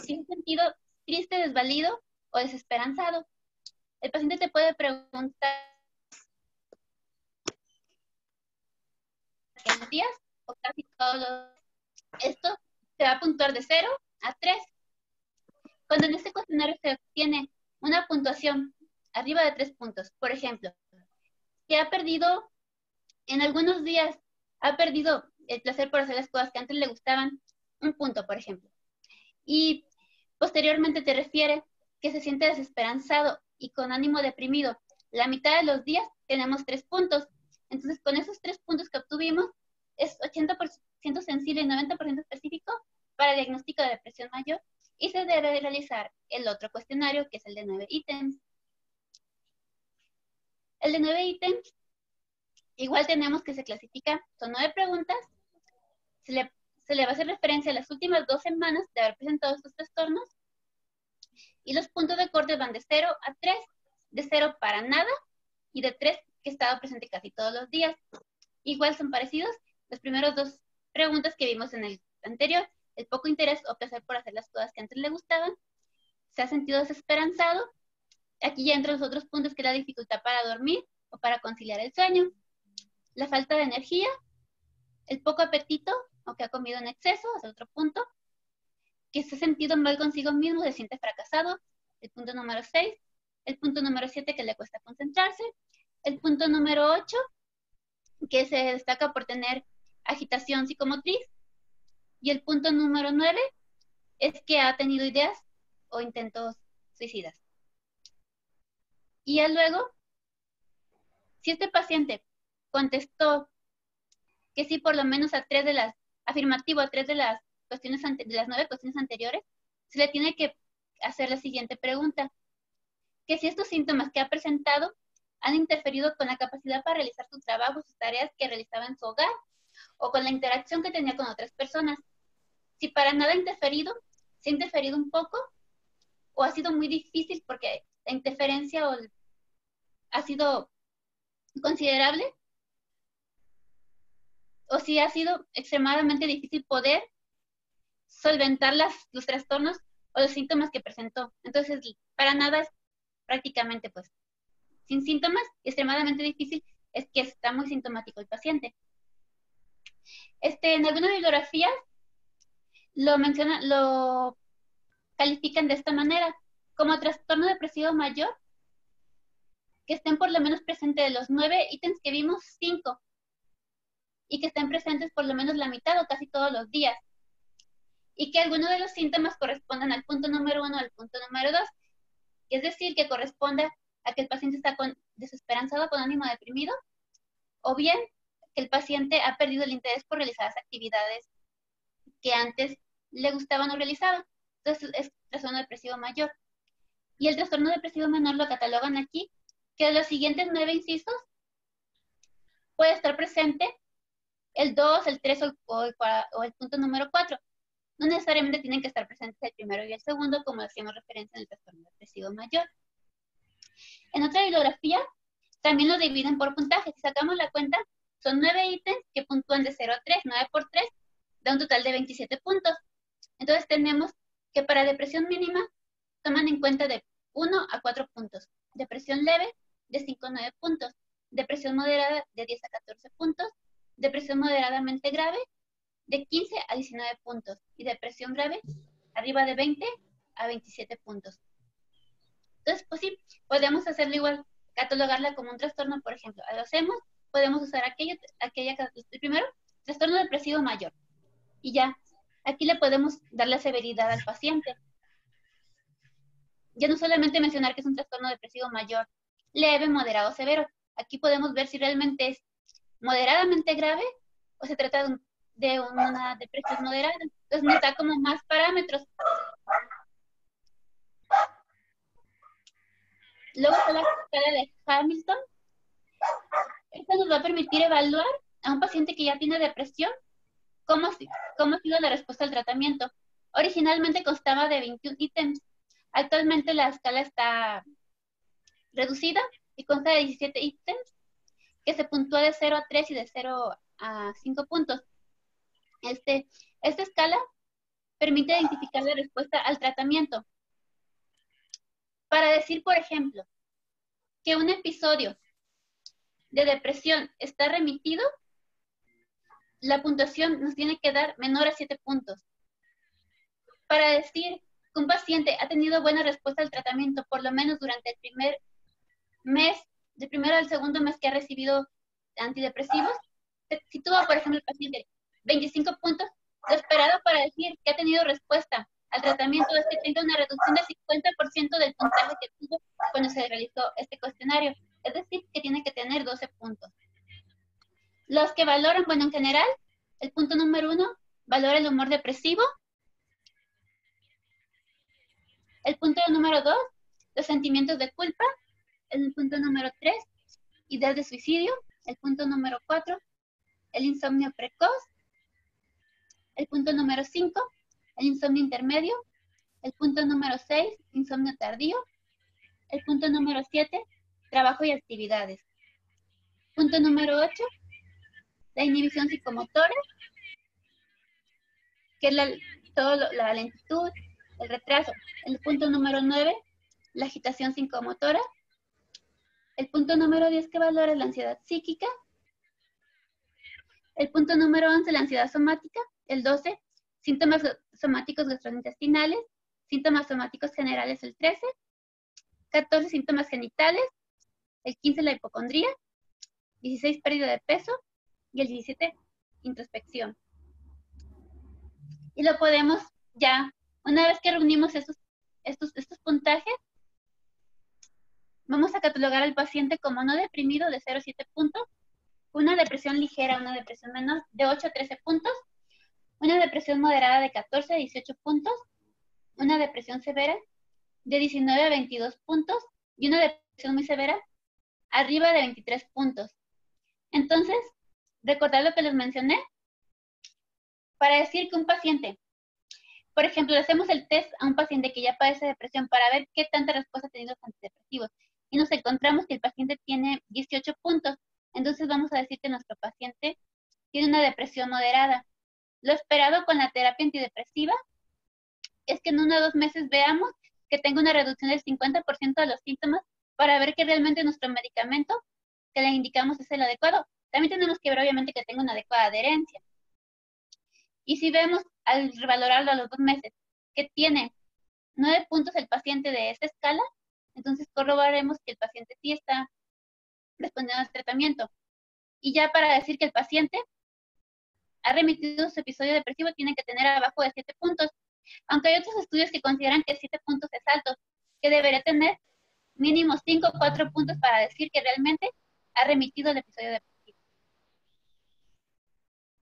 si se ha sentido triste, desvalido o desesperanzado. El paciente te puede preguntar los días o casi todos los... Esto se va a puntuar de 0 a 3. Cuando en este cuestionario se obtiene una puntuación arriba de 3 puntos, por ejemplo, que ha perdido, en algunos días, ha perdido el placer por hacer las cosas que antes le gustaban, 1 punto, por ejemplo. Y posteriormente te refiere que se siente desesperanzado y con ánimo deprimido. La mitad de los días tenemos 3 puntos. Entonces, con esos 3 puntos que obtuvimos, es 80% sensible y 90% específico para el diagnóstico de depresión mayor, y se debe realizar el otro cuestionario, que es el de 9 ítems. El de 9 ítems, igual tenemos que se clasifica, son 9 preguntas, se le va a hacer referencia a las últimas 2 semanas de haber presentado estos trastornos, y los puntos de corte van de 0 a 3, de 0 para nada, y de 3 que ha estado presente casi todos los días. Igual son parecidos las primeras 2 preguntas que vimos en el anterior, el poco interés o placer por hacer las cosas que antes le gustaban, se ha sentido desesperanzado, aquí ya entran los otros puntos, que es la dificultad para dormir o para conciliar el sueño, la falta de energía, el poco apetito o que ha comido en exceso, es otro punto, que se ha sentido mal consigo mismo, se siente fracasado, el punto número 6, el punto número 7, que le cuesta concentrarse, el punto número 8, que se destaca por tener agitación psicomotriz, y el punto número 9 es que ha tenido ideas o intentos suicidas. Y ya luego, si este paciente contestó que sí, por lo menos afirmativo a 3 de las cuestiones, de las 9 cuestiones anteriores, se le tiene que hacer la siguiente pregunta, que si estos síntomas que ha presentado han interferido con la capacidad para realizar su trabajo, sus tareas que realizaba en su hogar, o con la interacción que tenía con otras personas. Si para nada ha interferido, si ha interferido un poco, o ha sido muy difícil porque la interferencia ha sido considerable, o si ha sido extremadamente difícil poder solventar los trastornos o los síntomas que presentó. Entonces, para nada es prácticamente, pues, sin síntomas, extremadamente difícil, es que está muy sintomático el paciente. En algunas bibliografías lo califican de esta manera, como trastorno depresivo mayor, que estén por lo menos presentes de los 9 ítems que vimos, 5, y que estén presentes por lo menos la mitad o casi todos los días, y que algunos de los síntomas correspondan al punto número 1 o al punto número 2, es decir, que corresponda a que el paciente está desesperanzado, con ánimo deprimido, o bien que el paciente ha perdido el interés por realizar las actividades que antes le gustaban o realizaba. Entonces es trastorno depresivo mayor. Y el trastorno depresivo menor lo catalogan aquí, que de los siguientes 9 incisos puede estar presente el 2, el 3 o el punto número 4. No necesariamente tienen que estar presentes el primero y el segundo, como hacíamos referencia en el trastorno depresivo mayor. En otra bibliografía también lo dividen por puntaje. Si sacamos la cuenta, son 9 ítems que puntúan de 0 a 3, 9 por 3, da un total de 27 puntos. Entonces tenemos que para depresión mínima toman en cuenta de 1 a 4 puntos, depresión leve de 5 a 9 puntos, depresión moderada de 10 a 14 puntos, depresión moderadamente grave de 15 a 19 puntos y depresión grave arriba de 20 a 27 puntos. Entonces, pues sí, podemos hacerlo igual, catalogarla como un trastorno, por ejemplo. Lo hacemos, podemos usar el primero, trastorno depresivo mayor. Y ya, aquí le podemos dar la severidad al paciente. Ya no solamente mencionar que es un trastorno depresivo mayor, leve, moderado, severo. Aquí podemos ver si realmente es moderadamente grave o se trata de una depresión moderada. Entonces nos da como más parámetros. Luego está la escala de Hamilton. Esta nos va a permitir evaluar a un paciente que ya tiene depresión cómo ha sido la respuesta al tratamiento. Originalmente constaba de 21 ítems, Actualmente la escala está reducida y consta de 17 ítems que se puntúa de 0 a 3 y de 0 a 5 puntos. Esta escala permite identificar la respuesta al tratamiento. Para decir, por ejemplo, que un episodio de depresión está remitido, la puntuación nos tiene que dar menor a 7 puntos. Para decir que un paciente ha tenido buena respuesta al tratamiento, por lo menos durante el primer mes, del primero al segundo mes que ha recibido antidepresivos, si tuvo, por ejemplo, el paciente 25 puntos, lo esperado para decir que ha tenido respuesta al tratamiento es que tenga una reducción del 50% del puntaje que tuvo cuando se realizó este cuestionario. Es decir, que tiene que tener 12 puntos. Los que valoran, bueno, en general, el punto número 1, valora el humor depresivo. El punto número 2, los sentimientos de culpa. El punto número 3, ideas de suicidio. El punto número 4, el insomnio precoz. El punto número 5, el insomnio intermedio. El punto número 6, insomnio tardío. El punto número 7, trabajo y actividades. Punto número 8, la inhibición psicomotora, que es la lentitud, el retraso. El punto número 9, la agitación psicomotora. El punto número 10 que valora es la ansiedad psíquica. El punto número 11, la ansiedad somática. El 12, síntomas somáticos gastrointestinales. Síntomas somáticos generales, el 13. 14, síntomas genitales. El 15, la hipocondría. 16, pérdida de peso. Y el 17, introspección. Y lo podemos ya, una vez que reunimos estos puntajes, vamos a catalogar al paciente como no deprimido de 0 a 7 puntos, una depresión ligera, una depresión menor de 8 a 13 puntos, una depresión moderada de 14 a 18 puntos, una depresión severa de 19 a 22 puntos y una depresión muy severa arriba de 23 puntos. Entonces, recordar lo que les mencioné, para decir que un paciente, por ejemplo, le hacemos el test a un paciente que ya padece depresión para ver qué tanta respuesta ha tenido los antidepresivos y nos encontramos que el paciente tiene 18 puntos. Entonces vamos a decir que nuestro paciente tiene una depresión moderada. Lo esperado con la terapia antidepresiva es que en 1 o 2 meses veamos que tenga una reducción del 50% de los síntomas para ver que realmente nuestro medicamento que le indicamos es el adecuado. También tenemos que ver obviamente que tenga una adecuada adherencia. Y si vemos al revalorarlo a los 2 meses que tiene 9 puntos el paciente de esta escala, entonces corroboraremos que el paciente sí está respondiendo al tratamiento. Y ya para decir que el paciente ha remitido su episodio depresivo, tiene que tener abajo de 7 puntos. Aunque hay otros estudios que consideran que 7 puntos es alto, que debería tener mínimo 5 o 4 puntos para decir que realmente ha remitido el episodio depresivo.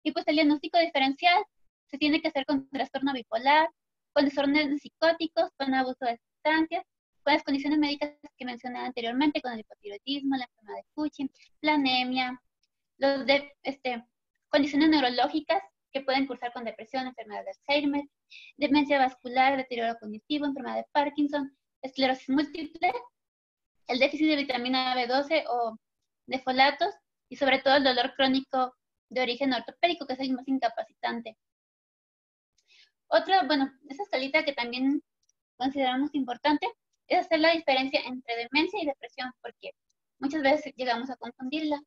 Y pues el diagnóstico diferencial se tiene que hacer con trastorno bipolar, con desórdenes psicóticos, con abuso de sustancias, con las condiciones médicas que mencioné anteriormente, con el hipotiroidismo, la enfermedad de Cushing, la anemia, condiciones neurológicas que pueden cursar con depresión, enfermedad de Alzheimer, demencia vascular, deterioro cognitivo, enfermedad de Parkinson, esclerosis múltiple, el déficit de vitamina B12 o de folatos y sobre todo el dolor crónico de origen ortopédico, que es el más incapacitante. Otra, bueno, esa escalita que también consideramos importante es hacer la diferencia entre demencia y depresión, porque muchas veces llegamos a confundirla.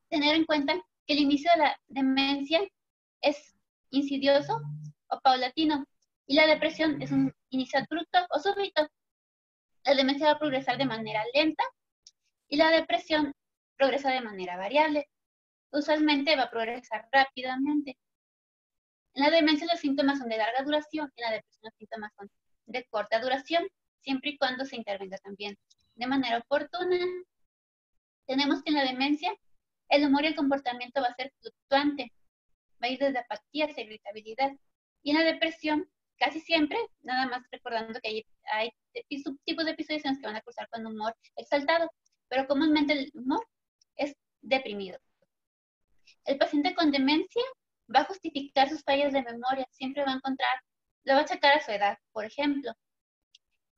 Tener en cuenta que el inicio de la demencia es insidioso o paulatino y la depresión es un inicio abrupto o súbito. La demencia va a progresar de manera lenta y la depresión progresa de manera variable. Usualmente va a progresar rápidamente. En la demencia los síntomas son de larga duración y en la depresión los síntomas son de corta duración, siempre y cuando se intervenga también de manera oportuna. Tenemos que en la demencia el humor y el comportamiento va a ser fluctuante, va a ir desde apatía hacia irritabilidad. Y en la depresión, casi siempre, nada más recordando que hay subtipos de episodios en los que van a cursar con humor exaltado, pero comúnmente el humor es deprimido. El paciente con demencia va a justificar sus fallas de memoria, siempre va a encontrar, lo va a achacar a su edad, por ejemplo.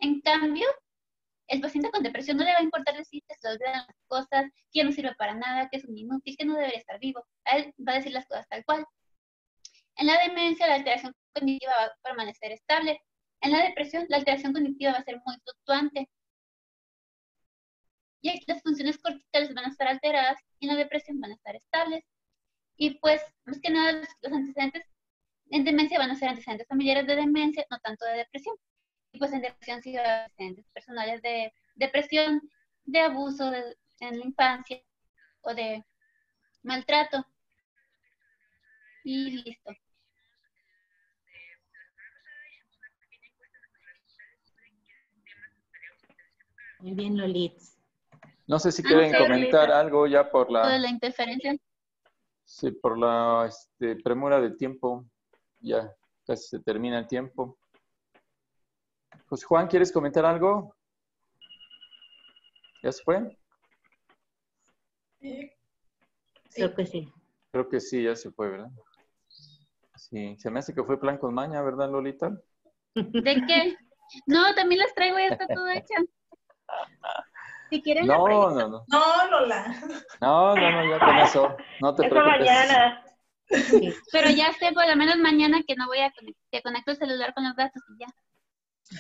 En cambio, el paciente con depresión no le va a importar decir que se olvidan las cosas, que no sirve para nada, que es un inútil, que no debería estar vivo. A él va a decir las cosas tal cual. En la demencia, la alteración cognitiva va a permanecer estable. En la depresión, la alteración cognitiva va a ser muy fluctuante. Y aquí las funciones corticales van a estar alteradas y en la depresión van a estar estables. Y pues, más que nada, los antecedentes en demencia van a ser antecedentes familiares de demencia, no tanto de depresión. Y pues en depresión sí va a haber antecedentes personales de depresión, de abuso en la infancia o de maltrato. Y listo. Muy bien, Lolitz. No sé si quieren comentar algo ya por Toda la interferencia. Sí, por la premura de tiempo. Ya casi se termina el tiempo. Pues Juan, ¿quieres comentar algo? ¿Ya se fue? Sí. Creo que sí. Creo que sí, ya se fue, ¿verdad? Sí, se me hace que fue plan con maña, ¿verdad, Lolita? ¿De qué? No, también las traigo, ya está todo hecha. Si quieren No, la no. No, Lola. No, ya con eso. No te preocupes. mañana. Sí. Pero ya sé, por lo menos mañana que no voy a que conecto el celular con los datos y ya.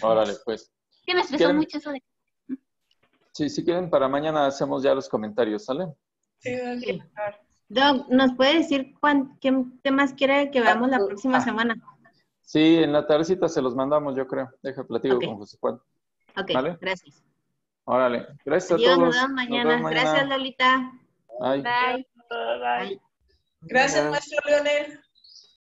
Órale, pues. Que me estresó mucho eso de... Sí, si quieren, para mañana hacemos ya los comentarios, ¿sale? Sí. Doc, ¿nos puede decir qué temas quiere que veamos la próxima semana? Sí, en la tardecita se los mandamos, yo creo. Platico con José Juan. Ok, ¿Vale? Gracias. Órale, gracias Adiós, a todos. Nos vemos mañana. Gracias, Lolita. Bye. Bye. Bye. Gracias, maestro Leonel.